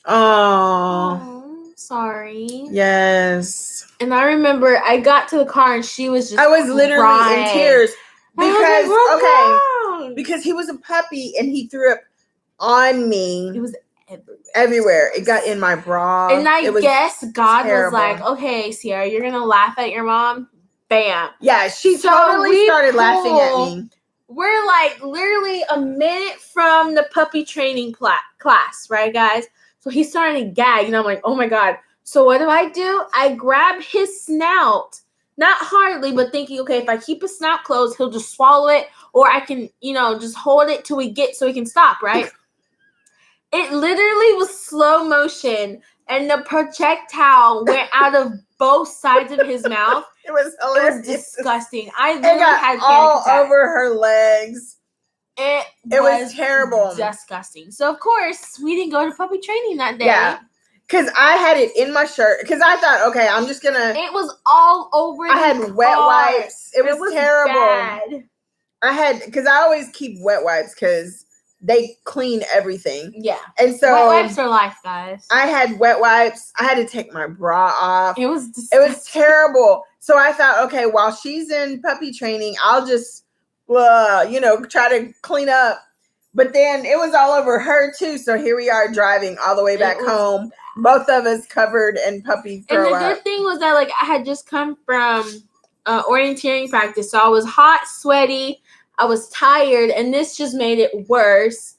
S1: Oh,
S2: sorry.
S1: Yes.
S2: And I remember I got to the car and she was just
S1: I was literally
S2: crying.
S1: in tears because he was a puppy and he threw up on me.
S2: It was
S1: everywhere. It got in my bra.
S2: And I guess God was like, okay, Sierra, you're gonna laugh at your mom. Bam.
S1: Yeah, she totally started laughing at me.
S2: We're literally a minute from the puppy training class, right, guys? So he's starting to gag, and I'm like, oh my God. So what do? I grab his snout, not hardly, but thinking, okay, if I keep his snout closed, he'll just swallow it, or I can, just hold it so he can stop, right? It literally was slow motion. and the projectile went out of both sides of his mouth.
S1: It was
S2: It
S1: hilarious.
S2: was disgusting. I
S1: It
S2: literally
S1: got
S2: had
S1: all
S2: panic attack.
S1: over her legs.
S2: It
S1: was terrible.
S2: Disgusting. So of course we didn't go to puppy training that day.
S1: Yeah. Because I had it in my shirt. Because I thought, okay, I'm just gonna.
S2: It was all over.
S1: I had wet wipes. It was terrible.
S2: Bad.
S1: I had, because I always keep wet wipes because they clean everything.
S2: Yeah.
S1: And so
S2: wet wipes are life, guys.
S1: I had wet wipes. I had to take my bra off.
S2: It was disgusting.
S1: It was terrible. So I thought, okay, while she's in puppy training, I'll just, try to clean up. But then it was all over her too. So here we are driving all the way back home. Both of us covered in puppy throw up.
S2: And the good thing was that I had just come from orienteering practice. So I was hot, sweaty. I was tired. And this just made it worse.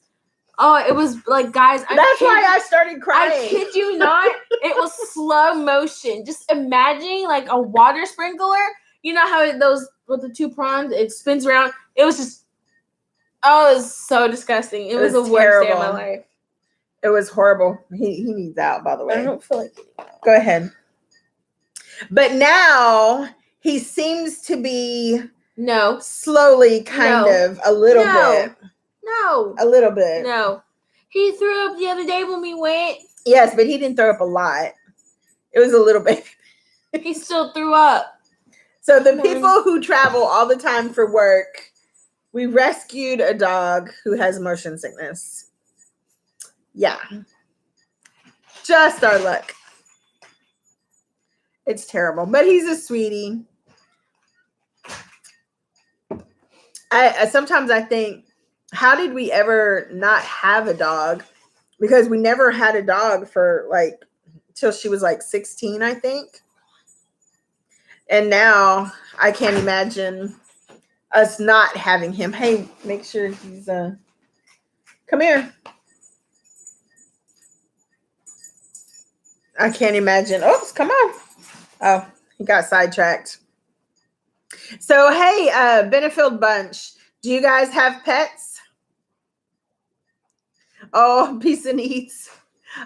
S2: Oh, it was guys.
S1: That's why I started crying.
S2: I kid you not. It was slow motion. Just imagine a water sprinkler. You know how those with the two prongs, it spins around. It was just, it was so disgusting. It was the worst day of my life.
S1: It was horrible. He needs out, by the way.
S2: I don't feel like it.
S1: Go ahead. But now he seems to be slowly a little bit.
S2: No.
S1: A little bit.
S2: No. He threw up the other day when we went.
S1: Yes, but he didn't throw up a lot. It was a little bit.
S2: He still threw up.
S1: So the people who travel all the time for work, we rescued a dog who has motion sickness. Yeah. Just our luck. It's terrible, but he's a sweetie. Sometimes I think, how did we ever not have a dog? Because we never had a dog for till she was 16, I think. And now I can't imagine us not having him. Hey, make sure he's come here. I can't imagine. Oops, come on. Oh, he got sidetracked. So, hey, Benefield Bunch, do you guys have pets? Oh, peace and eats.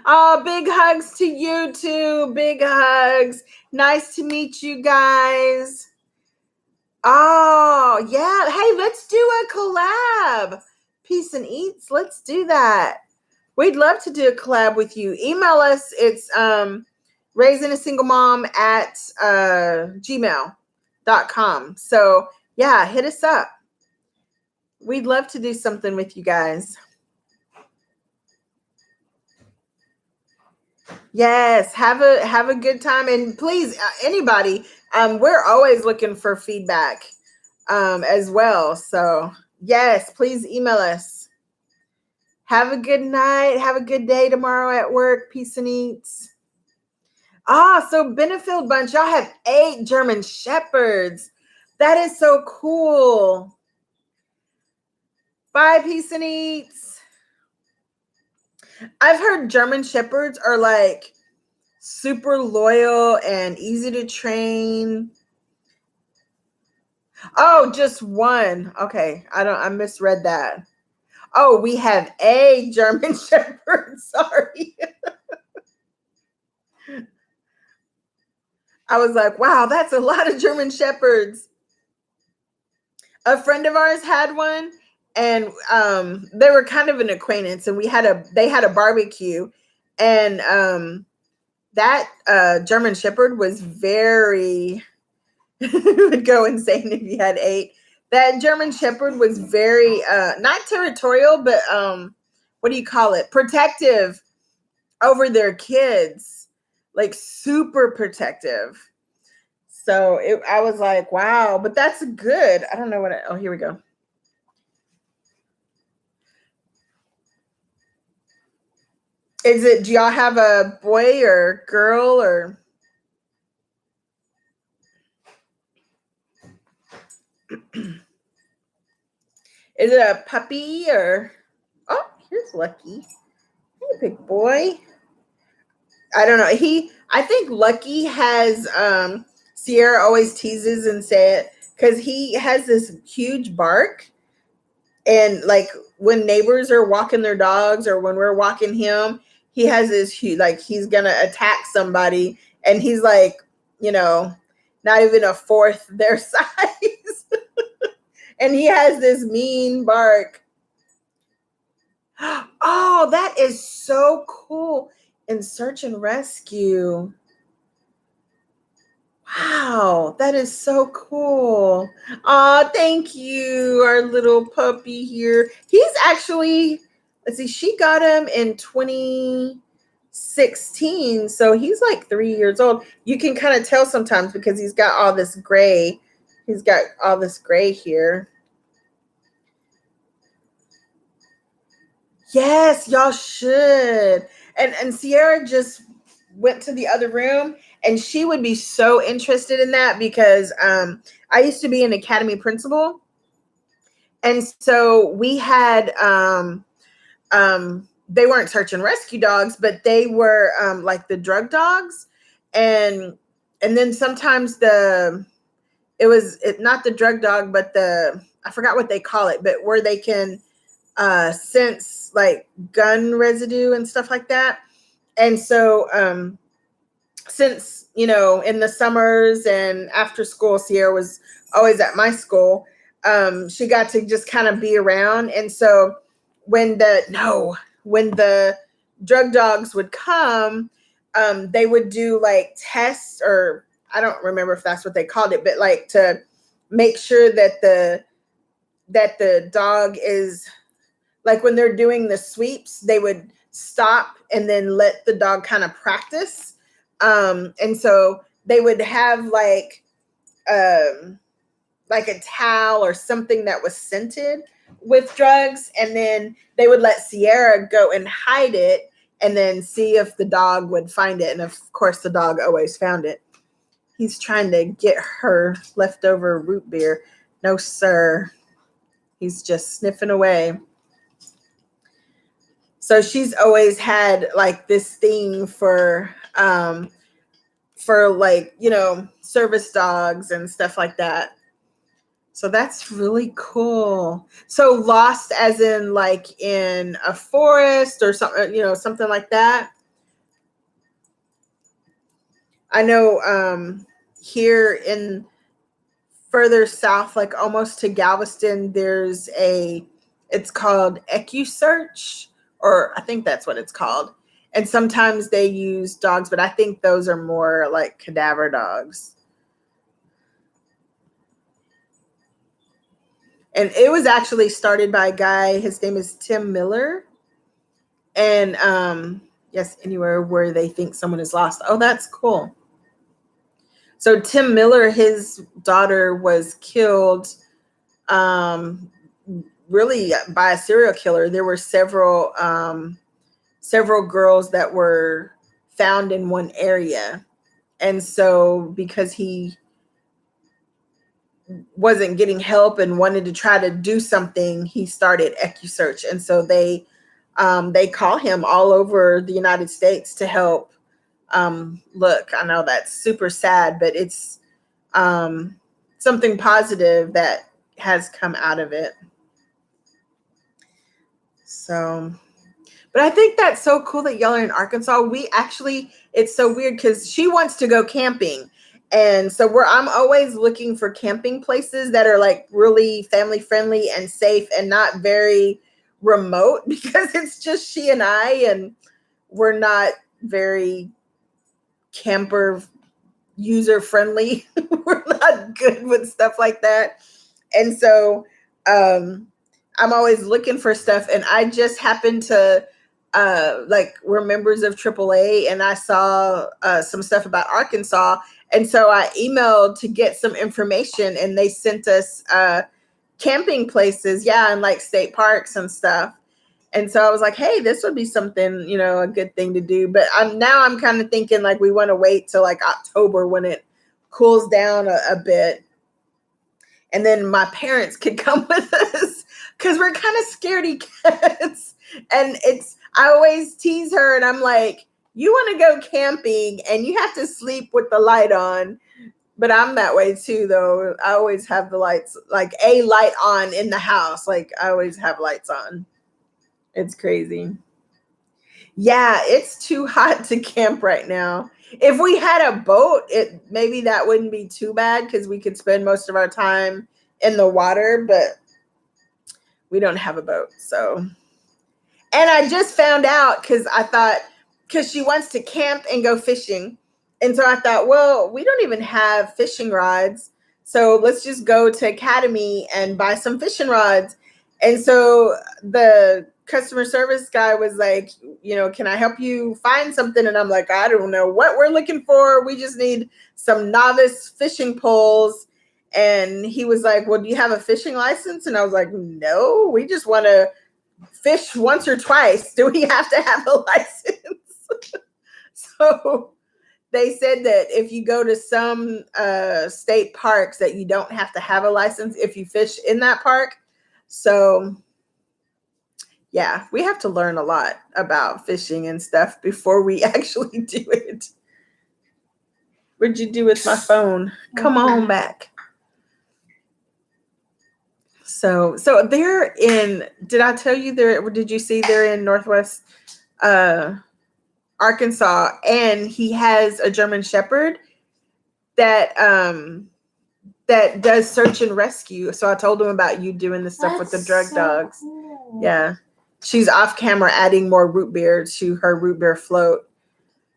S1: Oh, big hugs to you too. Big hugs. Nice to meet you guys. Oh, yeah. Hey, let's do a collab. Peace and eats. Let's do that. We'd love to do a collab with you. Email us. It's raisingasinglemom@gmail.com. So, yeah, hit us up. We'd love to do something with you guys. Yes, have a good time, and please, anybody, we're always looking for feedback as well. So yes, please email us. Have a good night. Have a good day tomorrow at work. Peace and eats. So Benefield Bunch, y'all have 8 German Shepherds. That is so cool. Bye, peace and eats. I've heard German Shepherds are super loyal and easy to train. Oh, just one. Okay. I misread that. Oh, we have a German Shepherd. Sorry. I was like, wow, that's a lot of German Shepherds. A friend of ours had one. And they were kind of an acquaintance, and they had a barbecue, and that German Shepherd was very would go insane if you had 8. That German Shepherd was very not territorial, but what do you call it? Protective over their kids, super protective. So I was like, wow, but that's good. I don't know oh, here we go. Do y'all have a boy or girl or? Is it a puppy or? Oh, here's Lucky. Hey, big boy. I don't know. I think Lucky has, Sierra always teases and say it because he has this huge bark. And when neighbors are walking their dogs or when we're walking him, he has this huge, like he's gonna attack somebody, and he's like, not even a fourth their size, and he has this mean bark. Oh, that is so cool. In search and rescue. Wow, that is so cool. Oh, thank you, our little puppy here. He's actually, let's see, she got him in 2016, so he's like 3 years old. You can kind of tell sometimes because he's got all this gray. He's got all this gray here. Yes, y'all should. And Sierra just went to the other room, and she would be so interested in that because I used to be an academy principal, and so we had they weren't search and rescue dogs, but they were like the drug dogs, and then sometimes not the drug dog, but I forgot what they call it, but where they can sense like gun residue and stuff like that. And so since in the summers and after school, Sierra was always at my school, she got to just kind of be around. And so when the drug dogs would come, they would do like tests, or I don't remember if that's what they called it, but like to make sure that the dog is, like when they're doing the sweeps, they would stop and then let the dog kind of practice. And so they would have like a towel or something that was scented with drugs, and then they would let Sierra go and hide it and then see if the dog would find it. And of course, the dog always found it. He's trying to get her leftover root beer. No, sir. He's just sniffing away. So she's always had like this thing for like, service dogs and stuff like that. So that's really cool. So lost as in like in a forest or something, something like that. I know here in further south, like almost to Galveston, it's called EcuSearch, or I think that's what it's called. And sometimes they use dogs, but I think those are more like cadaver dogs. And it was actually started by a guy, his name is Tim Miller. And yes, anywhere where they think someone is lost. Oh, that's cool. So Tim Miller, his daughter was killed really by a serial killer. There were several girls that were found in one area. And so because he wasn't getting help and wanted to try to do something, he started EcuSearch. And so they call him all over the United States to help look. I know that's super sad, but it's something positive that has come out of it. So, but I think that's so cool that y'all are in Arkansas. It's so weird because she wants to go camping. And so I'm always looking for camping places that are like really family friendly and safe and not very remote, because it's just she and I, and we're not very camper user friendly. We're not good with stuff like that. And so I'm always looking for stuff. And I just happened to like we're members of AAA, and I saw some stuff about Arkansas. And so I emailed to get some information, and they sent us camping places, and like state parks and stuff. And so I was like, hey, this would be something, a good thing to do. But I'm kind of thinking like we want to wait till like October when it cools down a bit. And then my parents could come with us because we're kind of scaredy cats. And I always tease her, and I'm like, you want to go camping and you have to sleep with the light on. But I'm that way too, though. I always have the lights, like a light on in the house. Like I always have lights on. It's crazy. Yeah, it's too hot to camp right now. If we had a boat, it maybe that wouldn't be too bad because we could spend most of our time in the water, but we don't have a boat. So, and I just found out because I thought, because she wants to camp and go fishing. And so I thought, well, we don't even have fishing rods. So let's just go to Academy and buy some fishing rods. And so the customer service guy was like, can I help you find something? And I'm like, I don't know what we're looking for. We just need some novice fishing poles. And he was like, well, do you have a fishing license? And I was like, no, we just want to fish once or twice. Do we have to have a license? So they said that if you go to some state parks that you don't have to have a license if you fish in that park. So yeah, we have to learn a lot about fishing and stuff before we actually do it. What'd you do with my phone? Come on back. So they're in, did I tell you did you see they're in Northwest Arkansas, and he has a German Shepherd that does search and rescue. So I told him about you doing the stuff with the drug dogs. Cool. Yeah. She's off camera adding more root beer to her root beer float.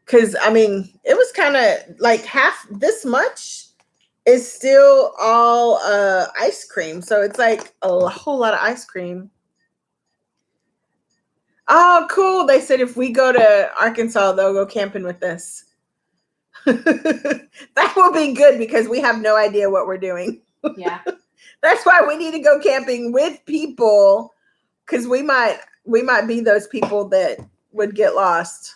S1: Cause I mean, it was kind of like half this much is still all ice cream. So it's like a whole lot of ice cream. Oh, cool. They said if we go to Arkansas, they'll go camping with us. That will be good because we have no idea what we're doing.
S2: Yeah.
S1: That's why we need to go camping with people, because we might be those people that would get lost.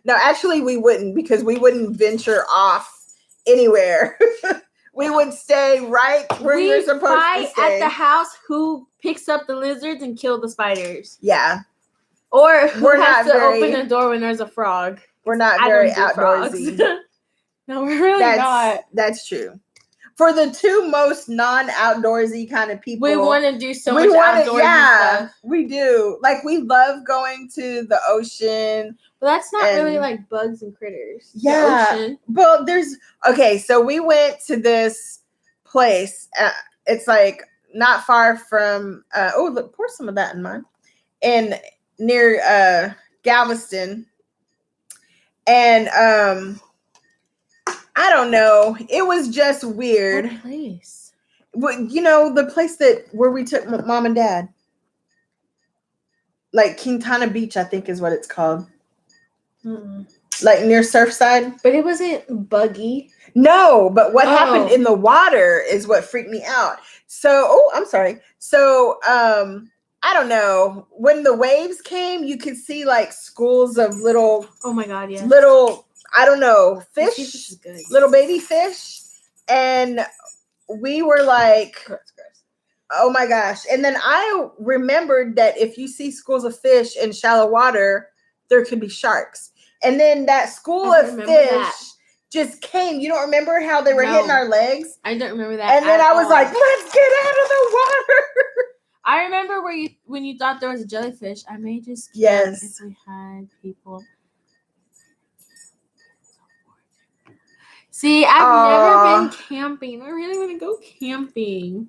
S1: No, actually we wouldn't, because we wouldn't venture off anywhere. We would stay right where you're supposed to stay.
S2: At the house who picks up the lizards and kill the spiders.
S1: Yeah.
S2: Or who has to open the door when there's a frog.
S1: We're not very outdoorsy.
S2: No, we're really not.
S1: That's true. For the two most non-outdoorsy kind of people,
S2: we want to do so much outdoorsy stuff.
S1: We do. Like, we love going to the ocean.
S2: But that's not really like bugs and critters.
S1: Yeah.
S2: The ocean.
S1: Well, so we went to this place. It's like not far from, look, pour some of that in mine. And near Galveston. And I don't know. It was just weird.
S2: What place?
S1: The place where we took mom and dad. Like Quintana Beach, I think is what it's called.
S2: Mm-mm.
S1: Like near Surfside.
S2: But it wasn't buggy.
S1: No, but what happened in the water is what freaked me out. So, I'm sorry. So, I don't know. When the waves came, you could see like schools of little.
S2: Oh my God! Yeah.
S1: Little, I don't know, fish, little baby fish, and we were like, oh my gosh! And then I remembered that if you see schools of fish in shallow water, there could be sharks. And then that school of fish just came. You don't remember how they were hitting our legs?
S2: I don't remember that.
S1: And then I was like, let's get out of the water.
S2: I remember when you thought there was a jellyfish. I may just
S1: yes
S2: if we had people. See, I've never been camping. I really want to go camping.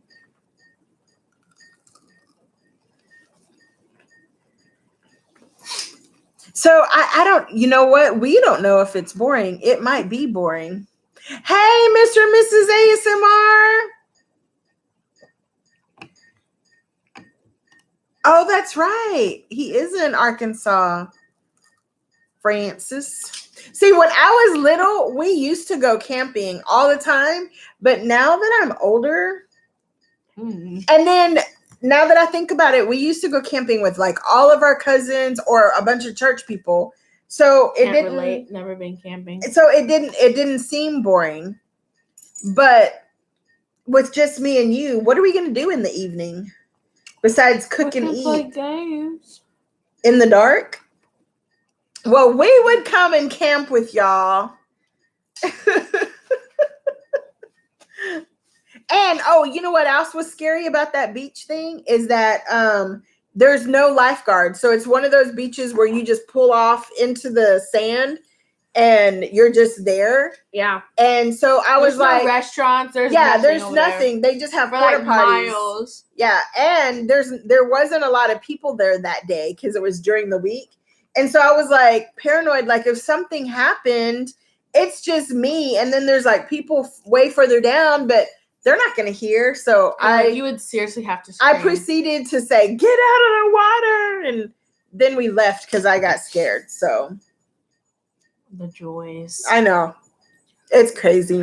S1: So I don't, you know what? We don't know if it's boring. It might be boring. Hey, Mr. and Mrs. ASMR. Oh, that's right. He is in Arkansas. Francis. See, when I was little, we used to go camping all the time. But now that I'm older, and then now that I think about it, we used to go camping with like all of our cousins or a bunch of church people. So it didn't relate.
S2: Never been camping.
S1: So it didn't seem boring. But with just me and you, what are we going to do in the evening besides cook and eat?
S2: Play games
S1: in the dark? Well, we would come and camp with y'all. And you know what else was scary about that beach thing is that there's no lifeguard. So it's one of those beaches where you just pull off into the sand and you're just there.
S2: Yeah.
S1: And so I was
S2: no
S1: like,
S2: restaurants. There's
S1: there's nothing. They just have
S2: for
S1: porta
S2: like
S1: potties.
S2: miles.
S1: Yeah, and there wasn't a lot of people there that day because it was during the week. And so I was like paranoid, like if something happened, it's just me. And then there's like people way further down, but they're not going to hear. So
S2: you would seriously have to scream.
S1: I proceeded to say, get out of the water. And then we left because I got scared. So
S2: the joys.
S1: I know. It's crazy.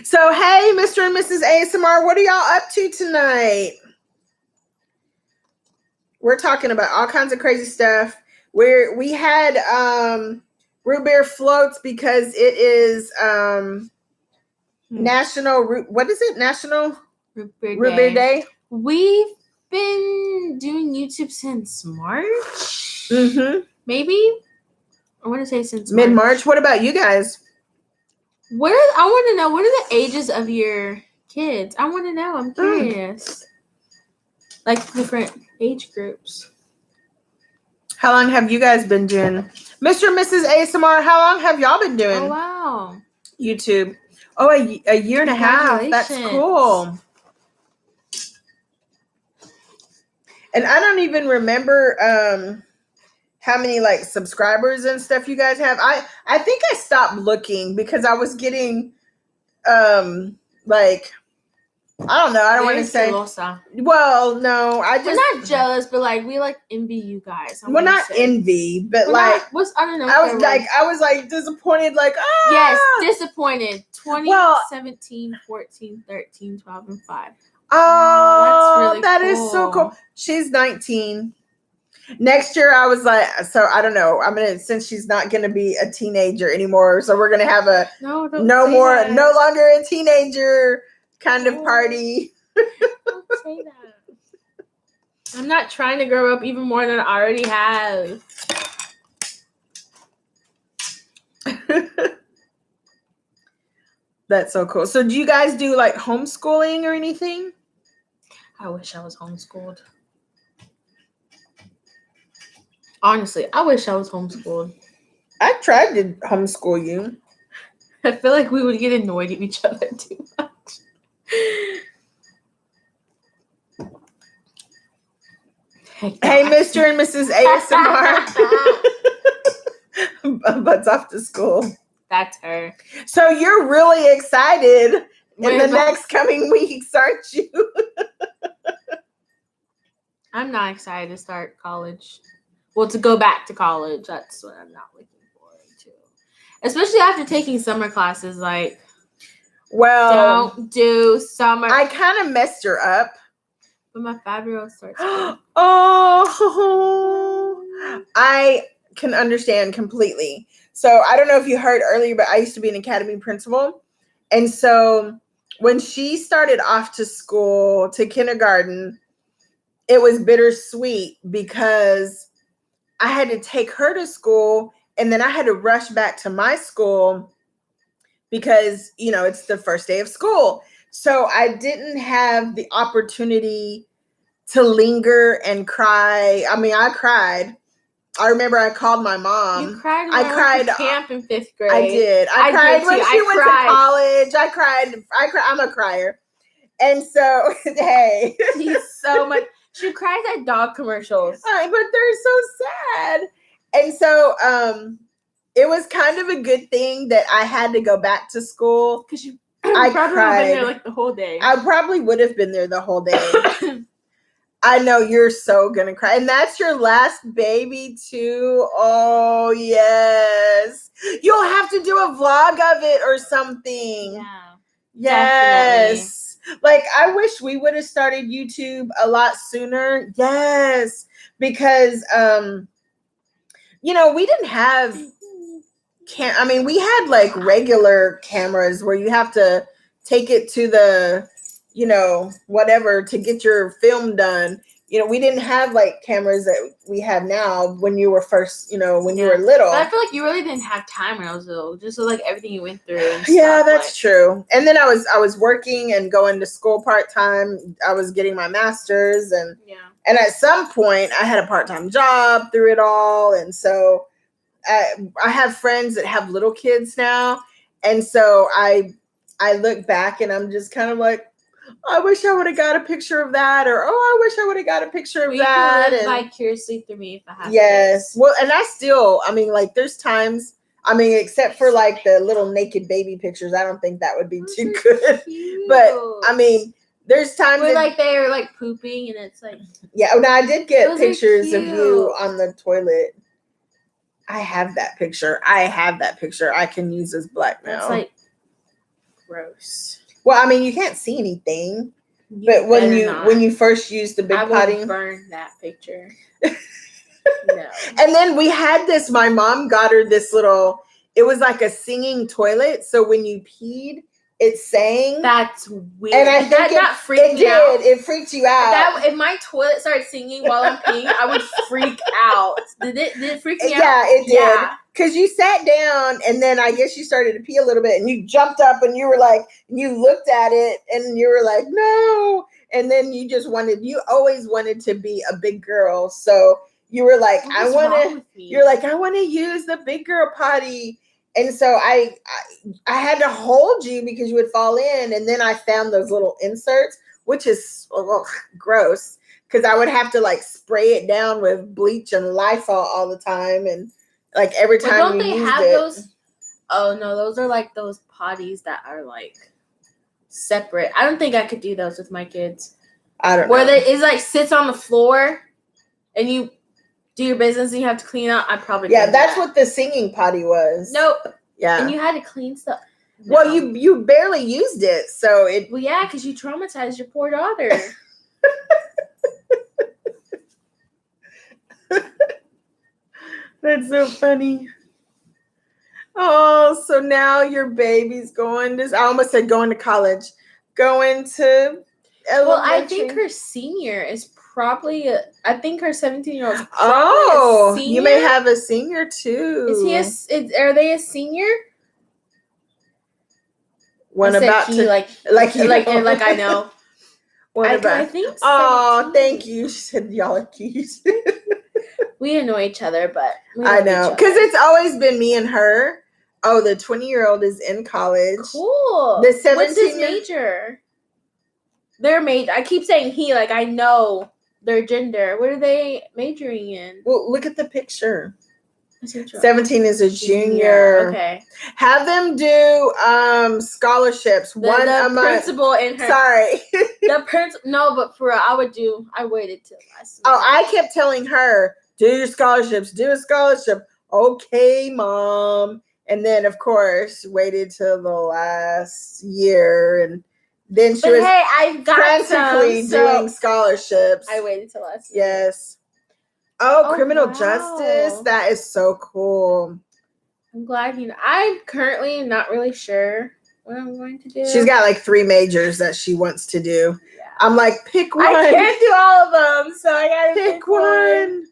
S1: So, hey, Mr. and Mrs. ASMR, what are y'all up to tonight? We're talking about all kinds of crazy stuff. We had root beer floats because it is National
S2: Root Beer
S1: Day.
S2: Day. We've been doing YouTube since March.
S1: Mm-hmm.
S2: Maybe. I want to say since
S1: mid-March. What about you guys?
S2: I want to know, what are the ages of your kids? I want to know. I'm curious. Like different age groups.
S1: How long have you guys been doing? Mr. and Mrs. ASMR, how long have y'all been doing?
S2: Oh, wow.
S1: YouTube. Oh, a year and a half. That's cool. And I don't even remember how many like subscribers and stuff you guys have. I think I stopped looking because I was getting like, I don't know. I don't want to say.
S2: Celosa.
S1: Well, no,
S2: we're not jealous, but like we like envy you guys.
S1: Well, not envy, but I don't know. I was like disappointed. Like,
S2: yes, disappointed. 2017, 14, 13, 12, and 5.
S1: Oh,
S2: that's really
S1: cool. Is so cool. She's 19. Next year, I was like, so I don't know. Since she's not gonna be a teenager anymore, so we're gonna have a no longer a teenager kind of party.
S2: Don't say that. I'm not trying to grow up even more than I already have.
S1: That's so cool. So do you guys do like homeschooling or anything?
S2: I wish I was homeschooled. Honestly, I wish I was homeschooled.
S1: I tried to homeschool you.
S2: I feel like we would get annoyed at each other too much.
S1: Hey, Mr. and Mrs. ASMR. Butts off to school.
S2: That's her.
S1: So you're really excited in the next coming weeks, aren't you?
S2: I'm not excited to start college. Well, to go back to college, that's what I'm not looking forward to. Especially after taking summer classes, like, don't do summer.
S1: I kind of messed her up.
S2: But my 5-year-old starts school.
S1: Oh, I can understand completely. So I don't know if you heard earlier, but I used to be an academy principal. And so when she started off to kindergarten, it was bittersweet because I had to take her to school and then I had to rush back to my school because, it's the first day of school. So I didn't have the opportunity to linger and cry. I mean, I cried. I remember I called my mom.
S2: You cried when
S1: I cried
S2: to camp in 5th grade.
S1: I did. I cried when she went to college. I cried. I'm a crier. And so, hey.
S2: She's so much. She cries at dog commercials.
S1: But they're so sad. And so, it was kind of a good thing that I had to go back to school.
S2: Because I probably would have been there like the whole day.
S1: I probably would have been there the whole day. I know you're so gonna cry. And that's your last baby too. Oh yes. You'll have to do a vlog of it or something.
S2: Yeah.
S1: Yes. Definitely. Like I wish we would have started YouTube a lot sooner. Yes. Because we didn't have we had like regular cameras where you have to take it to the whatever to get your film done. We didn't have like cameras that we have now when you were first, when you were little.
S2: But I feel like you really didn't have time when I was little, just so like everything you went through. And
S1: yeah, that's true. And then I was working and going to school part-time. I was getting my master's and And at some point, I had a part-time job through it all. And so I have friends that have little kids now. And so I look back and I'm just kind of like, I wish I would have got a picture of that. Or, oh, I wish I would have got a picture of that.
S2: You can live vicariously through me if I have
S1: yes.
S2: kids.
S1: Well, and I still, I mean, like, there's times, I mean, except for like the little naked baby pictures, I don't think that would be too good.
S2: Cute.
S1: But I mean, there's times
S2: where like they're like pooping and it's like,
S1: yeah. Oh, no, I did get
S2: those
S1: pictures
S2: are
S1: of you on the toilet. I have that picture. I can use as blackmail.
S2: That's like gross.
S1: Well, I mean, you can't see anything. But when you first used the big potty,
S2: I burn that picture. No.
S1: And then we had this. My mom got her this little. It was like a singing toilet. So when you peed, it sang.
S2: That's weird.
S1: And I think
S2: that freaked me out.
S1: It freaked you out.
S2: If my toilet started singing while I'm peeing, I would freak out. Did it freak me out?
S1: Yeah, it did. Because you sat down and then I guess you started to pee a little bit and you jumped up and you were like, you looked at it and you were like, no. And then you always wanted to be a big girl. So you were like, I want to use the big girl potty. And so I had to hold you because you would fall in. And then I found those little inserts, which is gross because I would have to like spray it down with bleach and Lysol all the time. And like every time
S2: don't they have those? Oh no, those are like those potties that are like separate. I don't think I could do those with my kids.
S1: I don't know.
S2: Where it's like sits on the floor and you do your business and you have to clean up. I probably
S1: that's what the singing potty was.
S2: Nope.
S1: Yeah.
S2: And you had to clean stuff. No.
S1: Well, you barely used it, so it.
S2: Well, yeah, because you traumatized your poor daughter.
S1: That's so funny. Oh, so now your baby's going to. I almost said going to college. Going to.
S2: Well, I think her senior is probably. I think her 17-year-old. Oh,
S1: you may have a senior too.
S2: Are they a senior?
S1: One about to
S2: like I know. I think.
S1: Oh, thank you. She said y'all are cute.
S2: We annoy each other, but
S1: I know because it's always been me and her. Oh, the 20-year-old is in college.
S2: Cool.
S1: The 17.
S2: What's his major? Their major. I keep saying he, like I know their gender. What are they majoring in?
S1: Well, look at the picture. 17 is a junior.
S2: Okay.
S1: Have them do scholarships. One a month.
S2: Principal in her.
S1: Sorry.
S2: The principal. No, but for real, I waited till last.
S1: Oh, I kept telling her, do your scholarships. Do a scholarship. Okay, Mom. And then, of course, waited till the last year, and then she was
S2: I've got
S1: frantically doing scholarships.
S2: I waited till last year.
S1: Yes. Oh, criminal justice. That is so cool.
S2: I'm glad I'm currently not really sure what I'm going to do.
S1: She's got like 3 majors that she wants to do. Yeah. I'm like, pick one.
S2: I can't do all of them, so I gotta
S1: pick one.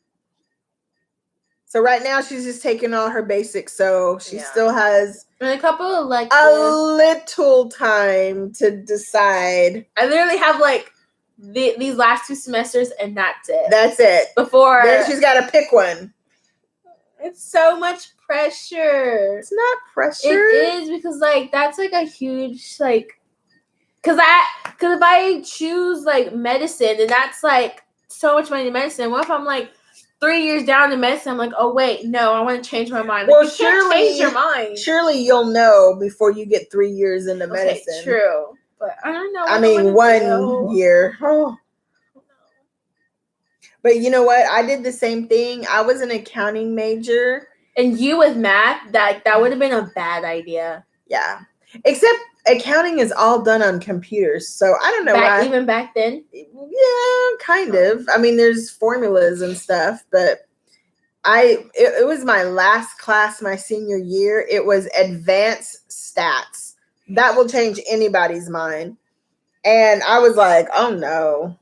S1: So right now she's just taking all her basics, so she still has
S2: a couple of
S1: little time to decide.
S2: I literally have like these last 2 semesters, and that's it.
S1: That's it.
S2: Before
S1: then she's got to pick one.
S2: It's so much pressure.
S1: It's not pressure.
S2: It is because like that's like a huge like, because if I choose like medicine, and that's like so much money in medicine. What if I'm like 3 years down in medicine? I'm like, oh wait, no, I want to change my mind. Like,
S1: well,
S2: you can't change your mind.
S1: Surely you'll know before you get 3 years into medicine.
S2: True. But I don't know.
S1: I mean, 1 year. Oh. But you know what? I did the same thing. I was an accounting major.
S2: And you with math, that would have been a bad idea.
S1: Yeah. Except accounting is all done on computers. So I don't know why.
S2: Even back then?
S1: Yeah, kind of. I mean, there's formulas and stuff, but it was my last class my senior year. It was advanced stats. That will change anybody's mind. And I was like, oh no,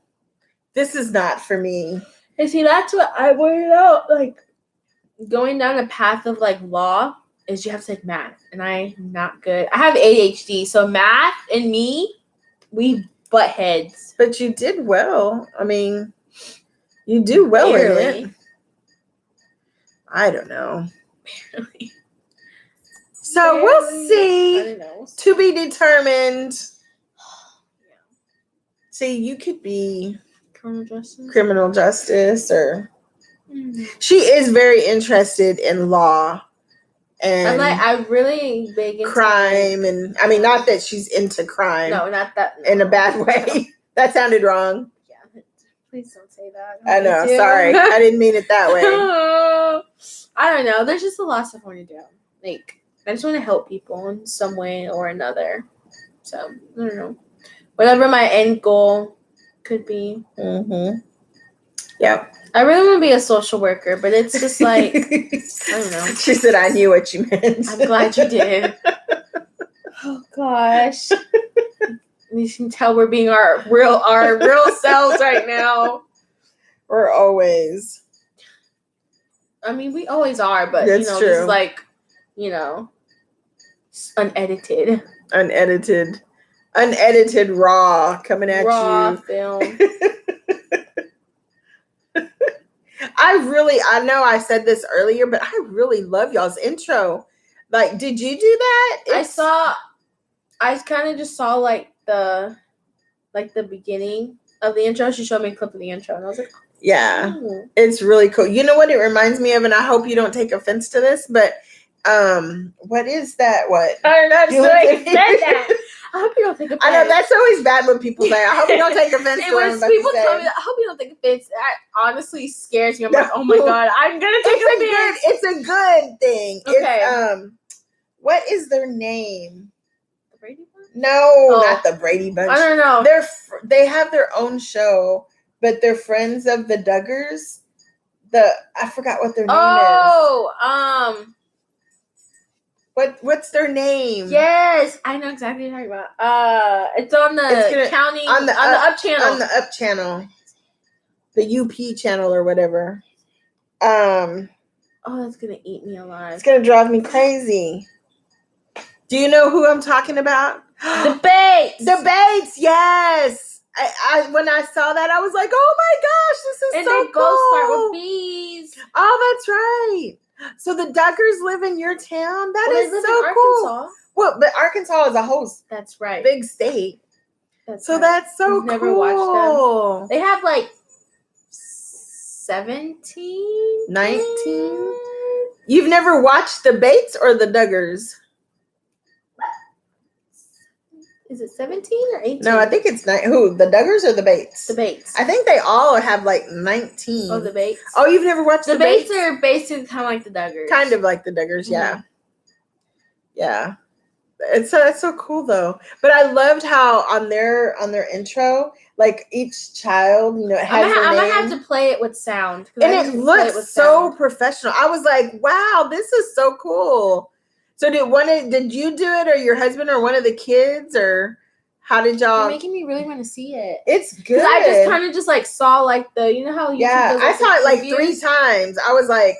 S1: this is not for me.
S2: And see, that's what I worried out. Like, going down a path of like law is you have to take math. And I'm not good. I have ADHD. So math and me, we butt heads.
S1: But you did well. I mean, You do well in
S2: Barely.
S1: it. I don't know.
S2: Barely.
S1: So we'll
S2: I
S1: see.
S2: don't know.
S1: To be determined. See, you could be criminal justice or she is very interested in law and
S2: I'm really big into
S1: crime and I mean not that she's into crime.
S2: No, not that. No.
S1: In a bad way. That sounded wrong.
S2: Yeah. Please don't say that.
S1: I know, sorry. I didn't mean it that way.
S2: I don't know. There's just a lot of stuff I want to do. Like, I just want to help people in some way or another. So, I don't know. Whatever my end goal could be.
S1: Mm-hmm. Yeah.
S2: I really want to be a social worker, but it's just like, I don't know.
S1: She said, I knew what you meant.
S2: I'm glad you did. Oh, gosh. You can tell we're being our real selves right now.
S1: We're always.
S2: I mean, we always are, but,
S1: That's
S2: true.
S1: This
S2: is like, unedited.
S1: Unedited raw coming at
S2: raw
S1: you.
S2: Film.
S1: I know I said this earlier, but I really love y'all's intro. Like, did you do that?
S2: I kind of just saw like the beginning of the intro. She showed me a clip of the intro and I was like,
S1: yeah,
S2: oh.
S1: It's really cool. You know what it reminds me of, and I hope you don't take offense to this, but what is that? What?
S2: I don't know. Just said that. I hope you don't take offense.
S1: I know that's always bad when people say, I hope you don't take offense to what I'm about
S2: people
S1: to say.
S2: tell me that, I hope you don't take offense. That honestly scares me. I'm like, oh my God, I'm going to take offense.
S1: It's a good thing.
S2: Okay.
S1: It's, what is their name?
S2: The Brady Bunch?
S1: No, not the Brady Bunch.
S2: I don't know.
S1: They have their own show, but they're friends of the Duggars. I forgot what their name is. What's their name?
S2: Yes, I know exactly what you're talking about. It's on the county on the up channel.
S1: On the up channel. The UP channel or whatever.
S2: Oh, that's gonna eat me alive.
S1: It's gonna drive me crazy. Do you know who I'm talking about?
S2: Debates,
S1: yes. I when I saw that, I was like, oh my gosh, this is so cool. And they both start with
S2: B's.
S1: Oh, that's right. So the Duggars live in your town? That is so cool. Arkansas. Well, but Arkansas is a whole
S2: That's right.
S1: big state.
S2: That's
S1: so that's so cool.
S2: Never watched them. They have like 17?
S1: 19? You've never watched Debates or the Duggars?
S2: Is it 17 or 18?
S1: No, I think it's who? The Duggars or the Bates?
S2: The Bates.
S1: I think they all have like 19.
S2: Oh, the Bates.
S1: Oh, you've never watched the Bates?
S2: The Bates are basically kind of like the Duggars.
S1: Kind of like the Duggars, yeah. Mm-hmm. Yeah. It's so cool though. But I loved how on their intro, like each child, it has their name.
S2: I'm gonna have to play it with sound.
S1: And it looks so professional. I was like, wow, this is so cool. So did you do it or your husband or one of the kids or how did y'all?
S2: You're making me really want to see it.
S1: It's good.
S2: I just kind of just like saw like how YouTube does,
S1: I saw it like 3 times. I was like,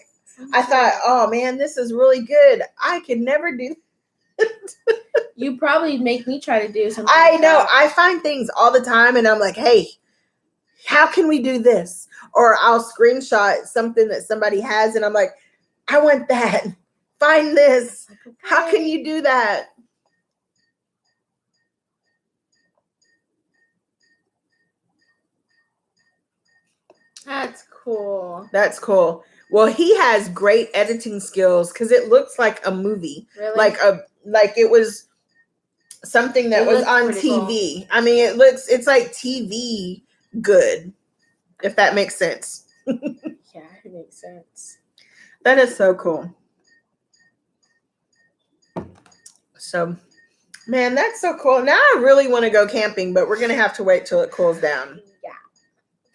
S1: I thought, oh man, this is really good. I could never do that.
S2: You probably make me try to do something.
S1: I know. I find things all the time and I'm like, hey, how can we do this? Or I'll screenshot something that somebody has and I'm like, I want that. Find this. Okay. How can you do that?
S2: That's cool.
S1: That's cool. Well, he has great editing skills because it looks like a movie.
S2: Really?
S1: Like it was something that was on TV. Cool. I mean, it's like TV good, if that makes sense.
S2: Yeah, it makes sense.
S1: That is so cool. So, man, that's so cool. Now I really want to go camping, but we're going to have to wait till it cools down.
S2: Yeah.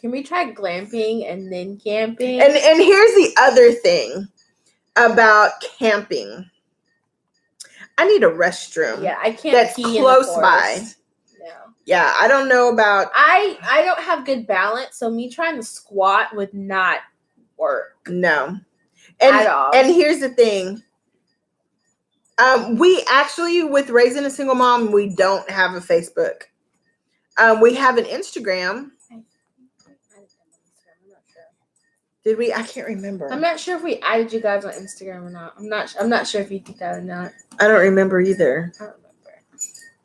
S2: Can we try glamping and then camping?
S1: And here's the other thing about camping. I need a restroom.
S2: Yeah, I can't
S1: that's
S2: pee
S1: close
S2: in the
S1: by.
S2: No.
S1: Yeah, I don't know about.
S2: I don't have good balance, so me trying to squat would not work.
S1: No.
S2: At all.
S1: And here's the thing. We actually, with Raising a Single Mom, we don't have a Facebook. We have an Instagram. Did we? I can't remember.
S2: I'm not sure if we added you guys on Instagram or not. I'm not sure if you did that or not.
S1: I don't remember either.
S2: I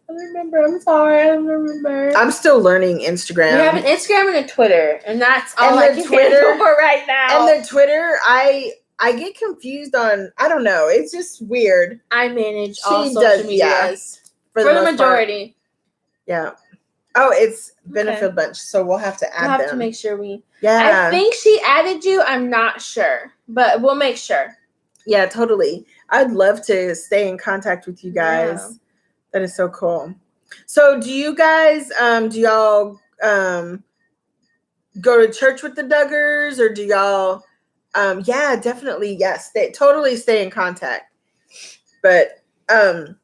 S2: don't remember. I'm sorry. I don't remember.
S1: I'm still learning Instagram.
S2: We have an Instagram and a Twitter, and that's all I can
S1: Twitter
S2: handle for right now.
S1: And the Twitter, I get confused on. I don't know. It's just weird.
S2: I manage all social medias
S1: for
S2: the majority.
S1: Part. Yeah. Oh, it's Benefit Bunch, so we'll have to add them.
S2: We'll have to make sure we.
S1: Yeah.
S2: I think she added you. I'm not sure, but we'll make sure.
S1: Yeah, totally. I'd love to stay in contact with you guys. Yeah. That is so cool. So, do you guys, do y'all go to church with the Duggars, or do y'all? Yeah, definitely. Yes, totally stay in contact. But I'm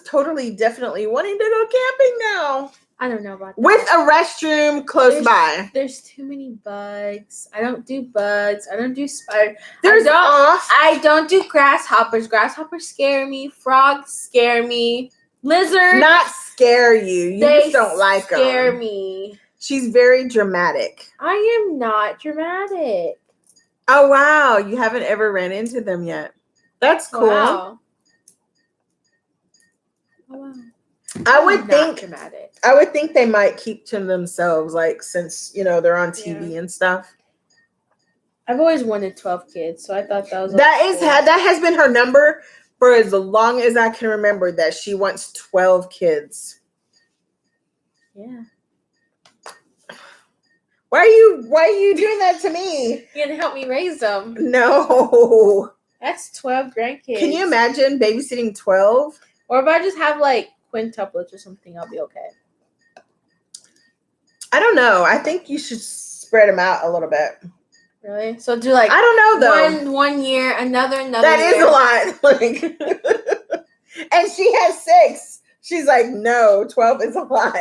S1: totally definitely wanting to go camping now.
S2: I don't know about that.
S1: With a restroom close by.
S2: There's too many bugs. I don't do bugs. I don't do spiders.
S1: I
S2: don't do grasshoppers. Grasshoppers scare me. Frogs scare me. Lizards.
S1: Not scare you. You just don't like them.
S2: Scare me.
S1: She's very dramatic.
S2: I am not dramatic.
S1: Oh, wow. You haven't ever ran into them yet. That's cool.
S2: Wow. Oh, wow.
S1: I would think they might keep to themselves, like, since, they're on TV and stuff.
S2: I've always wanted 12 kids, so I thought that was
S1: that has been her number for as long as I can remember, that she wants 12 kids.
S2: Yeah.
S1: Why are you doing that to me?
S2: You're gonna help me raise them.
S1: No.
S2: That's 12 grandkids.
S1: Can you imagine babysitting 12?
S2: Or if I just have like quintuplets or something, I'll be okay.
S1: I don't know. I think you should spread them out a little bit.
S2: Really? So do like,
S1: I don't know though.
S2: One year, another
S1: That
S2: year.
S1: Is a lot. Like, and she has 6. She's like, no, 12 is a lot.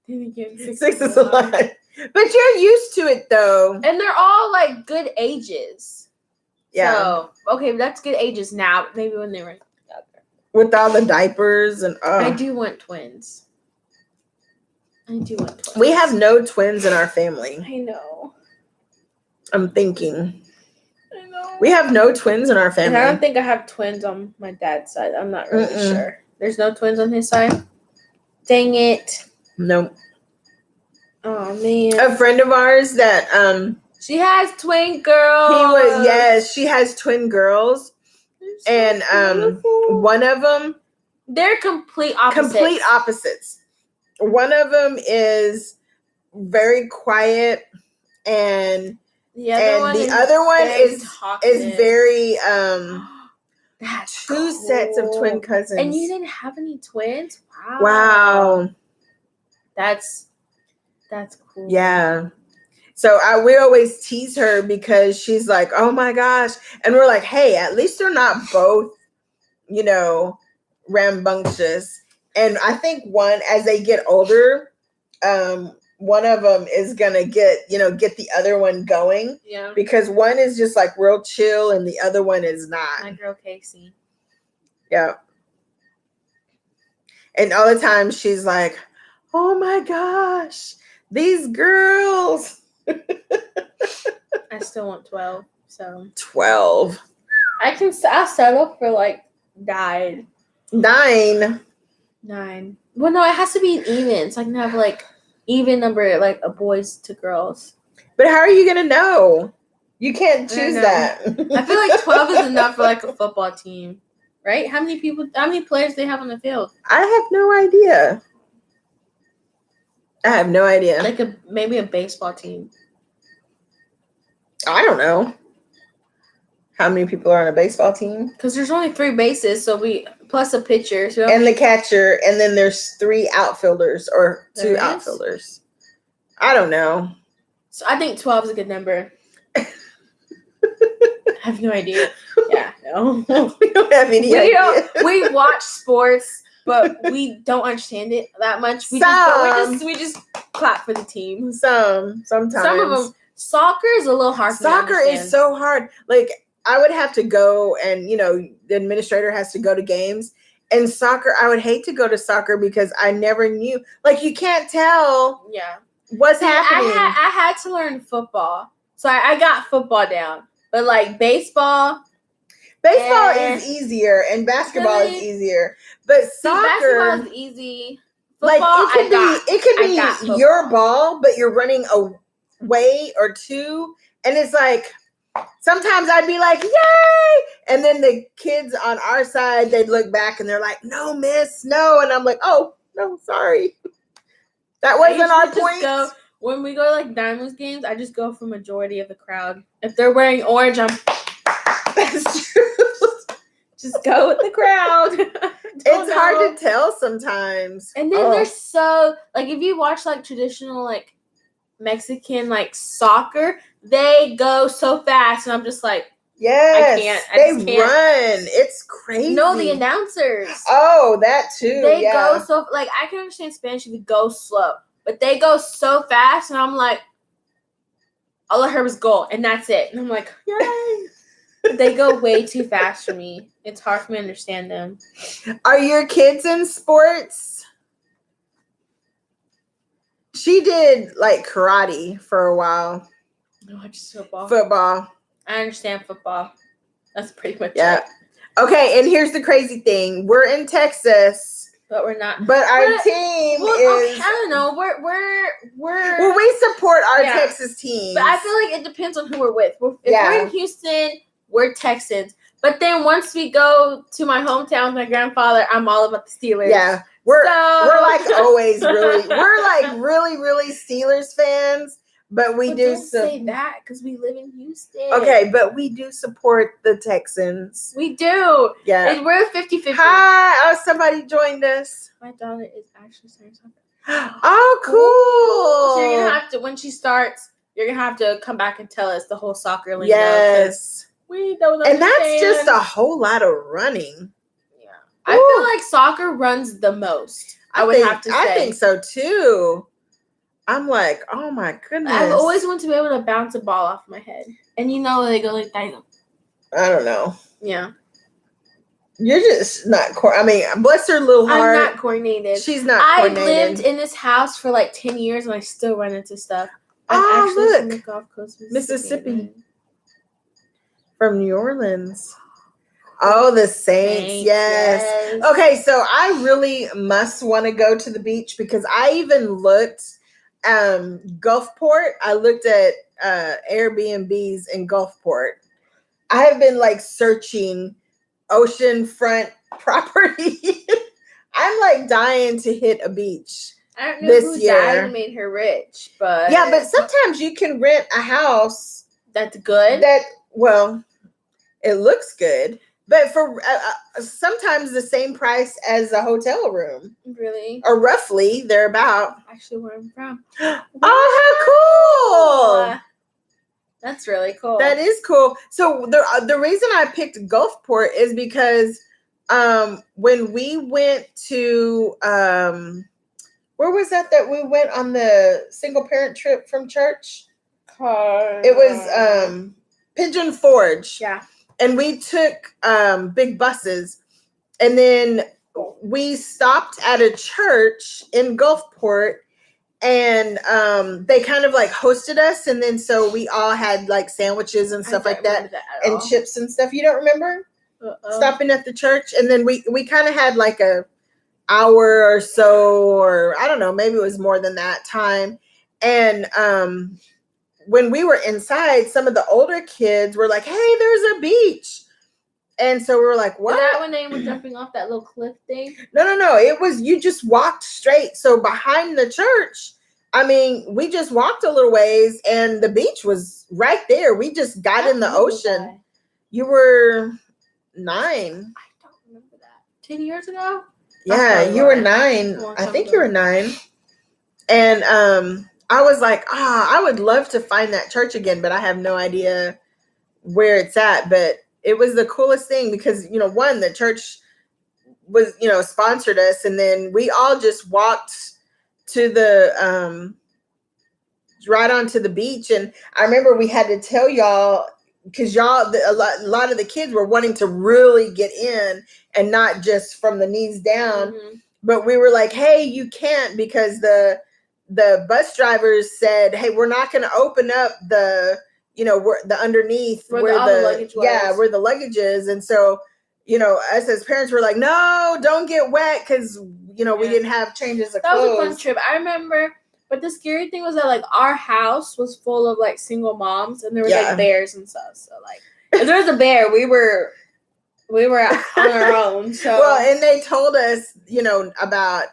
S1: 6 is a lot. But you're used to it though.
S2: And they're all like good ages.
S1: Yeah.
S2: So, okay, that's good ages now. Maybe when they were younger.
S1: With all the diapers and
S2: I do want twins.
S1: We have no twins in our family.
S2: I know.
S1: I'm thinking.
S2: I know.
S1: We have no twins in our family.
S2: And I don't think I have twins on my dad's side. I'm not really sure. There's no twins on his side? Dang it.
S1: Nope.
S2: Oh, man.
S1: A friend of ours that
S2: she has twin girls.
S1: She has twin girls.
S2: So
S1: and
S2: beautiful.
S1: One of them,
S2: they're complete opposites.
S1: One of them is very quiet, and the other one is very
S2: That's
S1: two
S2: cool.
S1: sets of twin cousins.
S2: And you didn't have any twins?
S1: Wow.
S2: That's cool.
S1: Yeah. So we always tease her because she's like, oh my gosh. And we're like, hey, at least they're not both, rambunctious. And I think as they get older, one of them is going to get the other one going.
S2: Yeah.
S1: Because one is just like real chill and the other one is not.
S2: My girl Casey.
S1: Yeah. And all the time she's like, oh my gosh, these girls.
S2: I still want 12. So
S1: 12.
S2: I'll settle for like 9.
S1: 9.
S2: Well, no, it has to be even. So I can have like even number like a boys to girls.
S1: But how are you gonna know? You can't choose that.
S2: I feel like 12 is enough for like a football team, right? How many players they have on the field?
S1: I have no idea.
S2: Like maybe a baseball team.
S1: I don't know. How many people are on a baseball team?
S2: Because there's only 3 bases, so plus a pitcher. So
S1: and the catcher, and then there's 3 outfilders or 2 outfielders. I don't know.
S2: So I think 12 is a good number. I have no idea. Yeah, no.
S1: We don't have any idea.
S2: We watch sports, but we don't understand it that much. We just clap for the team.
S1: Sometimes.
S2: Some of them. Soccer is a little hard.
S1: Soccer is so hard. Like, I would have to go and, the administrator has to go to games. And soccer, I would hate to go to soccer because I never knew. Like, you can't tell What's happening?
S2: I had to learn football, so I got football down. But like baseball
S1: is easier, and basketball is easier. But soccer,
S2: basketball is easy.
S1: Like
S2: Football,
S1: it could be your ball, but you're running a way or two, and it's like sometimes I'd be like, "Yay!" and then the kids on our side, they'd look back and they're like, "No, miss, no," and I'm like, "Oh, no, sorry, that wasn't our point."
S2: When we go to like Diamonds games, I just go for majority of the crowd. If they're wearing orange,
S1: That's true.
S2: Just go with the crowd.
S1: It's hard to tell sometimes.
S2: And then they're so like if you watch like traditional like Mexican like soccer, they go so fast, and I'm just like,
S1: yes,
S2: I can't.
S1: Run. It's crazy.
S2: No, the announcers.
S1: Oh, that too.
S2: They go so like I can understand Spanish if you go slow, but they go so fast, and I'm like, all I heard was goal, and that's it, and I'm like, yay. They go way too fast for me. It's hard for me to understand them.
S1: Are your kids in sports? She did like karate for a while.
S2: No, I just football.
S1: Football.
S2: I understand football. That's pretty much
S1: it. Okay, and here's the crazy thing. We're in Texas.
S2: But we're not.
S1: But our team is.
S2: Okay, I don't know. We're.
S1: Well, we support our Texas team.
S2: But I feel like it depends on who we're with. If we're in Houston, we're Texans. But then once we go to my hometown with my grandfather, I'm all about the Steelers.
S1: Yeah, we're like always really Steelers fans. But we do
S2: say that because we live in Houston.
S1: Okay, but we do support the Texans.
S2: We do.
S1: Yeah.
S2: And we're 50-50.
S1: Hi. Oh, somebody joined us.
S2: My daughter is actually starting soccer.
S1: Oh, cool.
S2: So you're going to have to, when she starts, you're going to have to come back and tell us the whole soccer lingo.
S1: Yes.
S2: We don't understand.
S1: And that's just a whole lot of running.
S2: Yeah. I feel like soccer runs the most. I would have to say.
S1: I think so, too. I'm like, oh my goodness.
S2: I've always wanted to be able to bounce a ball off my head. And you know they go like that.
S1: I don't know.
S2: Yeah.
S1: You're just not, bless her little heart.
S2: I'm not coordinated.
S1: She's not coordinated.
S2: I've lived in this house for like 10 years and I still run into stuff.
S1: I'm
S2: actually
S1: look.
S2: from the Gulf Coast,
S1: Mississippi. From New Orleans. Oh, the Saints. Yes. Okay, so I really must want to go to the beach because I even looked Gulfport. I looked at Airbnbs in Gulfport. I have been like searching oceanfront property. I'm like dying to hit a beach.
S2: I don't know who died and made her rich, but
S1: yeah, but sometimes you can rent a house
S2: that's good.
S1: It looks good, but for sometimes the same price as a hotel room.
S2: Really?
S1: Or roughly, they're about.
S2: Actually, where I'm from.
S1: Oh, how cool!
S2: That's really cool.
S1: That is cool. So the reason I picked Gulfport is because when we went to where was that we went on the single parent trip from church? It was Pigeon Forge.
S2: Yeah.
S1: And we took big buses, and then we stopped at a church in Gulfport, and they kind of like hosted us, and then so we all had like sandwiches and stuff like that and chips and stuff. You don't remember stopping at the church? And then we kind of had like a hour or so, or I don't know, maybe it was more than that time. And when we were inside, some of the older kids were like, "Hey, there's a beach." And so we were like, "What?"
S2: Was that when they were jumping off that little cliff thing?
S1: No. It was, you just walked straight. So behind the church, we just walked a little ways and the beach was right there. We just got in the ocean. You were 9.
S2: I don't remember that. 10 years ago?
S1: Yeah, you were 9. I think you were 9. And I was like, I would love to find that church again, but I have no idea where it's at. But it was the coolest thing because, one, the church was, sponsored us. And then we all just walked to the, right onto the beach. And I remember we had to tell y'all, because a lot of the kids were wanting to really get in and not just from the knees down. Mm-hmm. But we were like, hey, you can't because the the bus drivers said, hey, we're not going to open up the, where the underneath
S2: where all the luggage was.
S1: where the luggage is. And so, us as parents were like, no, don't get wet, because we didn't have changes of clothes.
S2: That was a fun trip. I remember, but the scary thing was that like our house was full of like single moms, and there was like bears and stuff. So like, if there was a bear, we were on our own. So
S1: well, and they told us, about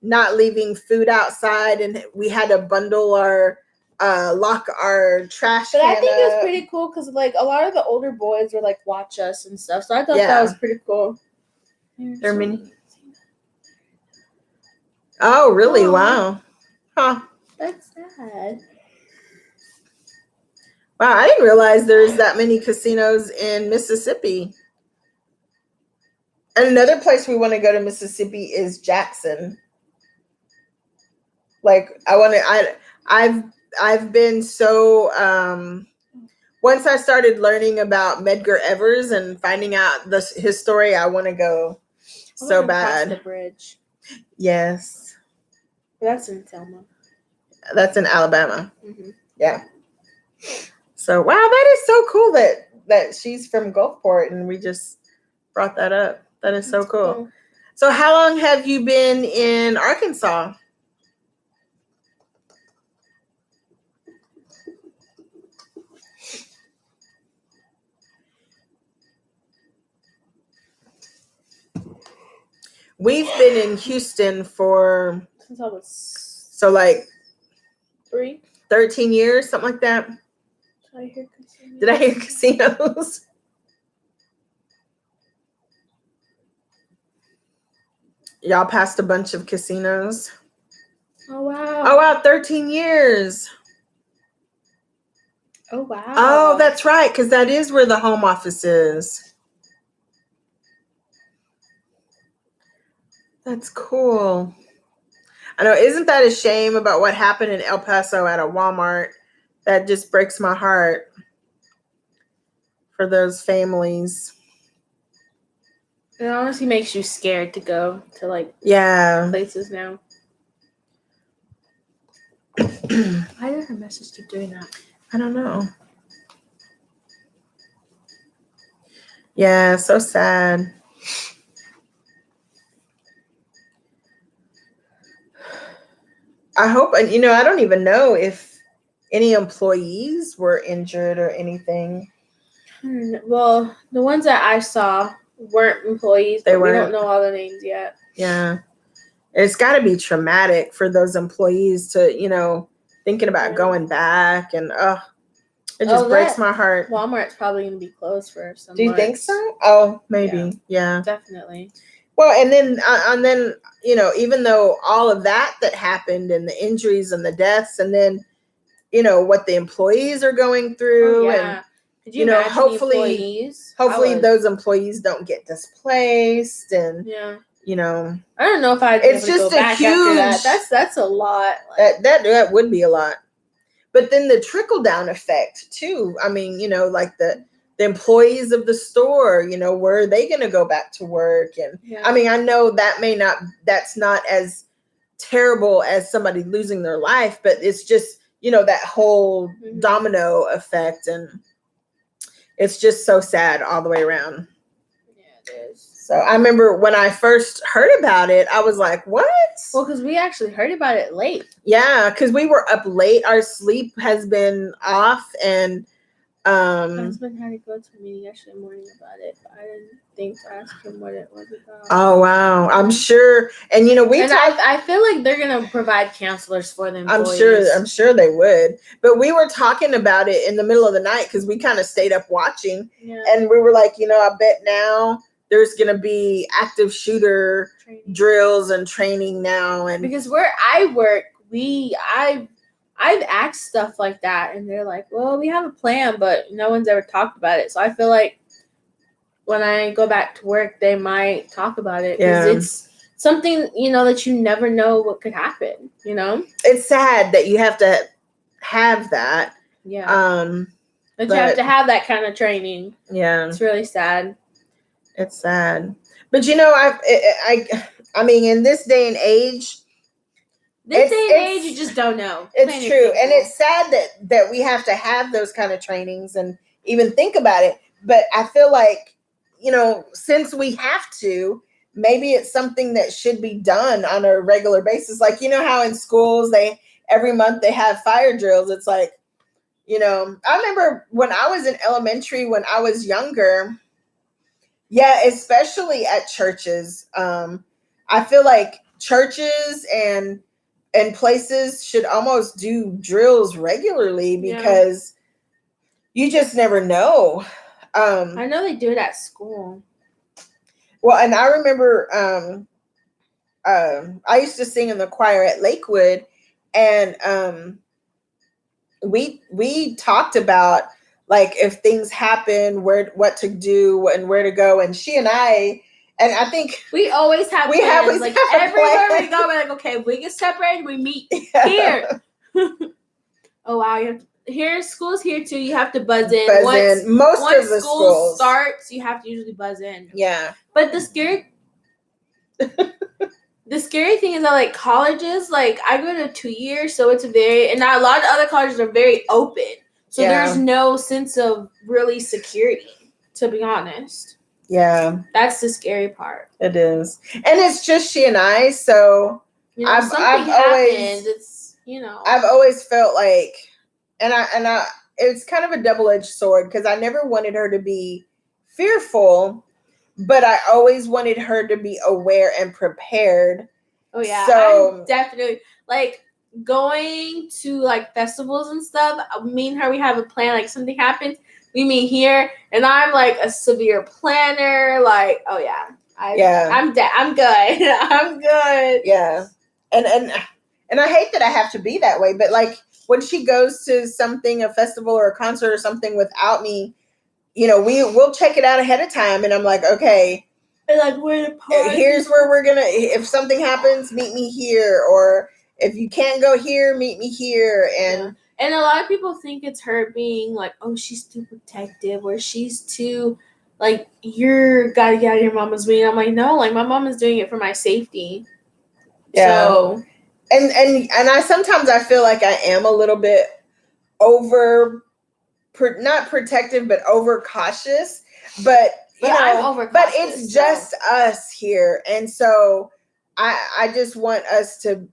S1: not leaving food outside, and we had to bundle our lock our trash
S2: but
S1: can
S2: I think
S1: up.
S2: it was pretty cool because like a lot of the older boys were like watch us and stuff, so I thought that was pretty cool.
S1: There are many. Oh, really? Oh. Wow. Huh.
S2: That's sad.
S1: Wow, I didn't realize there's that many casinos in Mississippi. And another place we want to go to Mississippi is Jackson. Like I've been so once I started learning about Medgar Evers and finding out his story, I want to go so bad.
S2: Cross the bridge.
S1: Yes.
S2: That's in Selma.
S1: That's in Alabama.
S2: Mm-hmm.
S1: Yeah. So wow, that is so cool that she's from Gulfport, and we just brought that up. That is so cool. So how long have you been in Arkansas? We've been in Houston for
S2: since I was
S1: like
S2: 13
S1: years, something like that. Did I hear casinos? Y'all passed a bunch of casinos.
S2: Oh wow.
S1: Oh wow, 13 years.
S2: Oh wow.
S1: Oh, that's right, because that is where the home office is. That's cool. I know, isn't that a shame about what happened in El Paso at a Walmart? That just breaks my heart for those families.
S2: It honestly makes you scared to go to like places now. Why did her message keep doing that?
S1: I don't know. Yeah, so sad. I hope, and I don't even know if any employees were injured or anything.
S2: Well, the ones that I saw weren't employees, but we don't know all the names yet.
S1: Yeah. It's got to be traumatic for those employees to, thinking about going back, and it just breaks my heart.
S2: Walmart's probably going to be closed for some months.
S1: Do you think so? Oh, maybe. Yeah.
S2: Definitely.
S1: Well, and then even though all of that happened, and the injuries and the deaths, and then, what the employees are going through, and
S2: could you imagine
S1: hopefully those employees don't get displaced, and
S2: I don't know if I'd
S1: it's just
S2: go back
S1: huge.
S2: After that. That's a lot.
S1: That would be a lot. But then the trickle down effect too. I mean, like the employees of the store, where are they going to go back to work? And I mean, I know that's not as terrible as somebody losing their life, but it's just, that whole domino effect, and it's just so sad all the way around.
S2: Yeah, it is.
S1: So I remember when I first heard about it, I was like, what?
S2: Well, because we actually heard about it late.
S1: Yeah, because we were up late. Our sleep has been off, and
S2: my husband had to go to a meeting yesterday morning about it, but I didn't think to ask him what it was about.
S1: Oh wow, I'm sure. And
S2: I feel like they're gonna provide counselors for them.
S1: I'm sure they would. But we were talking about it in the middle of the night because we kind of stayed up watching, and we were like, I bet now there's gonna be active shooter drills and training now, and
S2: because where I work, I've asked stuff like that, and they're like, well, we have a plan, but no one's ever talked about it. So I feel like when I go back to work, they might talk about it. Because it's something, that you never know what could happen,
S1: It's sad that you have to have that.
S2: Yeah. But you have to have that kind of training. Yeah. It's really sad.
S1: It's sad. But, I mean, in this day and age,
S2: This day and age, you just don't know.
S1: It's true. And it's sad that we have to have those kind of trainings and even think about it. But I feel like, since we have to, maybe it's something that should be done on a regular basis. Like, how in schools every month they have fire drills. It's like, I remember when I was in elementary, when I was younger, yeah, especially at churches. I feel like churches and places should almost do drills regularly because you just never know.
S2: I know they do it at school.
S1: Well, and I remember I used to sing in the choir at Lakewood, and we talked about like if things happen, what to do and where to go, and she and I think
S2: we always have plans. Like everywhere we go, we're like, okay, we get separated, we meet here. Oh wow, school's here too. You have to buzz in. Once of the school starts, you have to usually buzz in.
S1: Yeah.
S2: But the scary thing is that like colleges, like I go to 2 years, so it's and a lot of other colleges are very open. So there's no sense of really security, to be honest.
S1: Yeah.
S2: That's the scary part.
S1: It is. And it's just she and I, so I've always I've always felt like and I it's kind of a double-edged sword because I never wanted her to be fearful, but I always wanted her to be aware and prepared.
S2: Oh yeah. So I'm definitely like going to like festivals and stuff. Me and her, we have a plan. Like something happens, we meet here, and I'm like a severe planner. Like, oh yeah, I'm good. I'm good.
S1: Yeah, and I hate that I have to be that way, but like when she goes to a festival or a concert or something without me, we'll check it out ahead of time, and I'm like, okay.
S2: And like
S1: here's where we're gonna. If something happens, meet me here, or if you can't go here, meet me here. And
S2: a lot of people think it's her being like, oh, she's too protective, or she's too like, you're gotta get out of your mama's way. And I'm like, no, like my mom is doing it for my safety.
S1: Yeah. So, and I sometimes I feel like I am a little bit not protective, but over cautious. But
S2: I'm over cautious,
S1: but it's just us here, and so I just want us to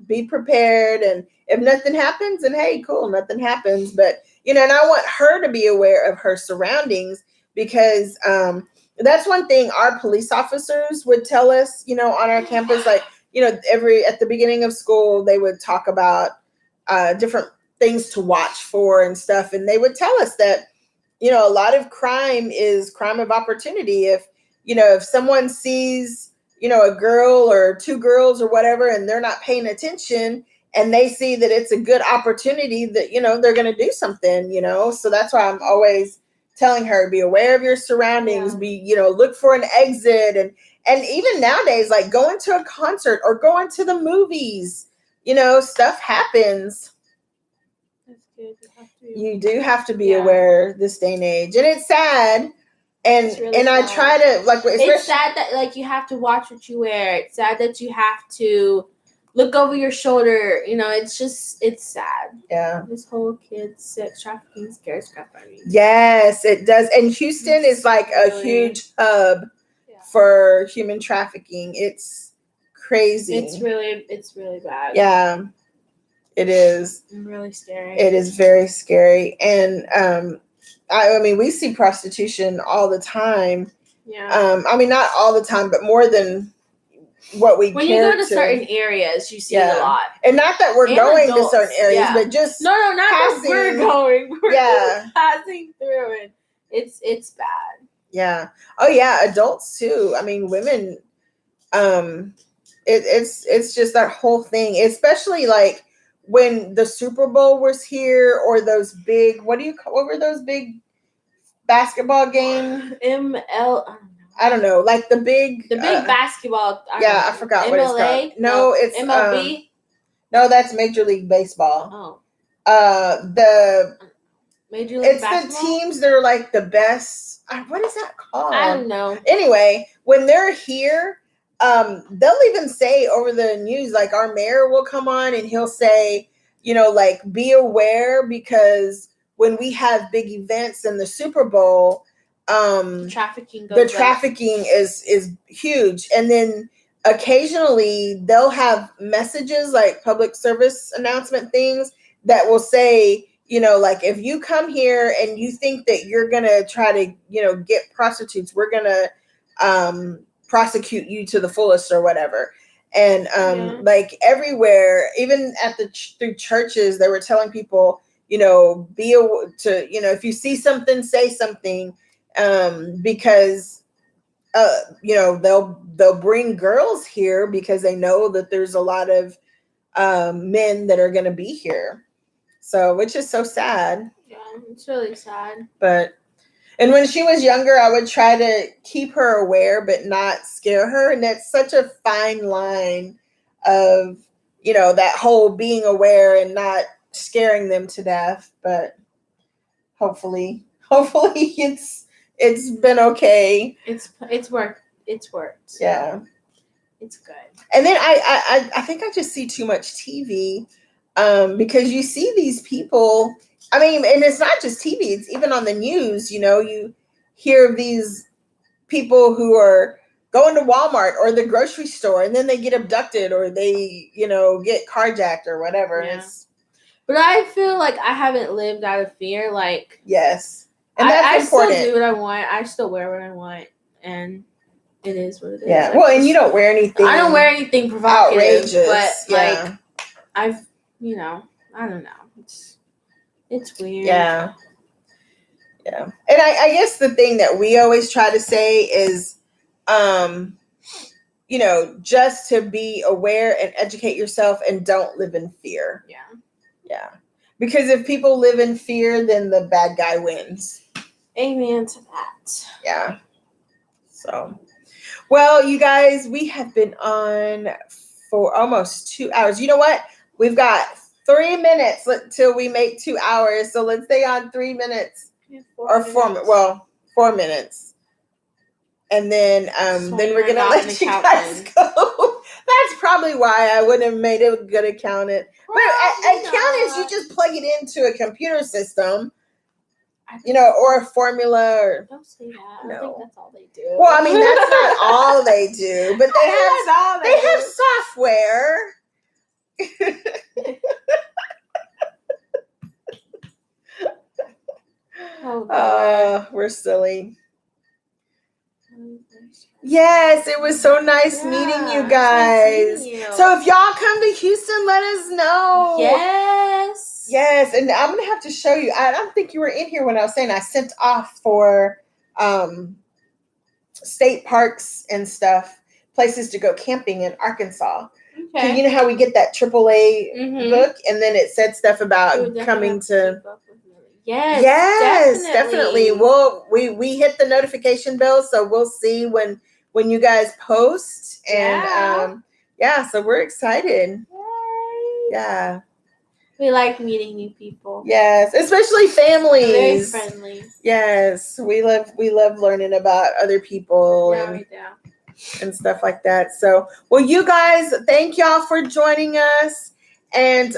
S1: be prepared, and if nothing happens, then hey, cool, nothing happens. But and I want her to be aware of her surroundings because that's one thing our police officers would tell us, on our campus, like at the beginning of school they would talk about different things to watch for and stuff, and they would tell us that a lot of crime is crime of opportunity. If someone sees a girl or two girls or whatever, and they're not paying attention, and they see that it's a good opportunity, that they're going to do something. So that's why I'm always telling her, be aware of your surroundings. Be look for an exit, and even nowadays, like going to a concert or going to the movies, stuff happens.
S2: That's good.
S1: You do have to be aware this day and age, and it's sad. And
S2: really
S1: and
S2: sad.
S1: I try to like.
S2: It's sad that like you have to watch what you wear. It's sad that you have to look over your shoulder. It's sad.
S1: Yeah.
S2: This whole sex trafficking scares crap out of me.
S1: Yes, it does. And Houston is like a huge hub for human trafficking. It's crazy.
S2: It's really bad.
S1: Yeah. It is.
S2: Really scary.
S1: It is very scary. And I mean, we see prostitution all the time.
S2: Yeah.
S1: I mean, not all the time, but more than what we
S2: when you go to certain areas, you see it a lot.
S1: And not that we're going to certain areas, but just
S2: not passing, that we're going. We're just passing through it. It's bad.
S1: Yeah. Oh yeah, adults too. I mean, women. It's just that whole thing, especially like when the Super Bowl was here, or those big, what were those big basketball games? I don't know, like the big
S2: basketball.
S1: I forgot what it's called. No, it's
S2: MLB.
S1: No, that's Major League Baseball.
S2: Oh.
S1: The
S2: Major League Basketball?
S1: It's the teams that are like the best. What is that called?
S2: I don't know.
S1: Anyway, when they're here, they'll even say over the news, like our mayor will come on and he'll say, like be aware because when we have big events in the Super Bowl, the trafficking is huge. And then occasionally they'll have messages like public service announcement things that will say, like if you come here and you think that you're gonna try to, get prostitutes, we're gonna prosecute you to the fullest or whatever. And like everywhere, even at through churches, they were telling people, if you see something, say something, because they'll bring girls here because they know that there's a lot of men that are going to be here. So, which is so sad.
S2: Yeah, it's really sad.
S1: And when she was younger, I would try to keep her aware, but not scare her. And that's such a fine line of, that whole being aware and not scaring them to death. But hopefully it's been okay.
S2: It's worked. It's worked.
S1: Yeah.
S2: It's good.
S1: And then I think I just see too much TV, because you see these people. I mean, and it's not just TV, it's even on the news, you hear of these people who are going to Walmart or the grocery store and then they get abducted or they, get carjacked or whatever.
S2: Yeah. But I feel like I haven't lived out of fear. Like,
S1: yes. And that's important.
S2: I still do what I want. I still wear what I want. And it is what it is.
S1: Yeah. Well, and you don't wear anything.
S2: I don't wear anything provocative.
S1: Outrageous.
S2: But,
S1: yeah.
S2: I don't know. It's weird.
S1: Yeah. Yeah. And I guess the thing that we always try to say is, just to be aware and educate yourself and don't live in fear.
S2: Yeah.
S1: Yeah. Because if people live in fear, then the bad guy wins.
S2: Amen to that.
S1: Yeah. So, well, you guys, we have been on for almost 2 hours. You know what? We've got 3 minutes till we make 2 hours. So let's stay on 3 minutes or 4 minutes. Well, 4 minutes. And then we're going to let you guys go. That's probably why I wouldn't have made it good accountant. But accountants, you just plug it into a computer system, or a formula. Or,
S2: don't say that.
S1: No.
S2: I think that's all they do.
S1: Well, I mean, that's not all they do, but they have software. We're silly. Yes, it was so nice meeting you guys. Meeting you. So if y'all come to Houston, let us know. Yes, and I'm gonna have to show you. I don't think you were in here when I was saying I sent off for state parks and stuff, places to go camping in Arkansas. Okay. You know how we get that AAA book, and then it said stuff about coming to. Yes, definitely. We hit the notification bell, so we'll see when you guys post, and so we're excited. Yay. Yeah,
S2: we like meeting new people.
S1: Yes, especially families.
S2: Very friendly.
S1: Yes, we love learning about other people and stuff like that. So, well, you guys, thank y'all for joining us, and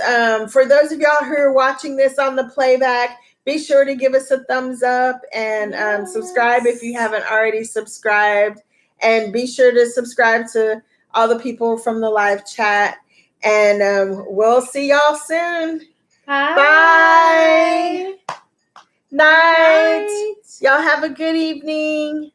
S1: for those of y'all who are watching this on the playback, be sure to give us a thumbs up and subscribe if you haven't already subscribed. And be sure to subscribe to all the people from the live chat. And we'll see y'all soon. Bye. Night. Y'all have a good evening.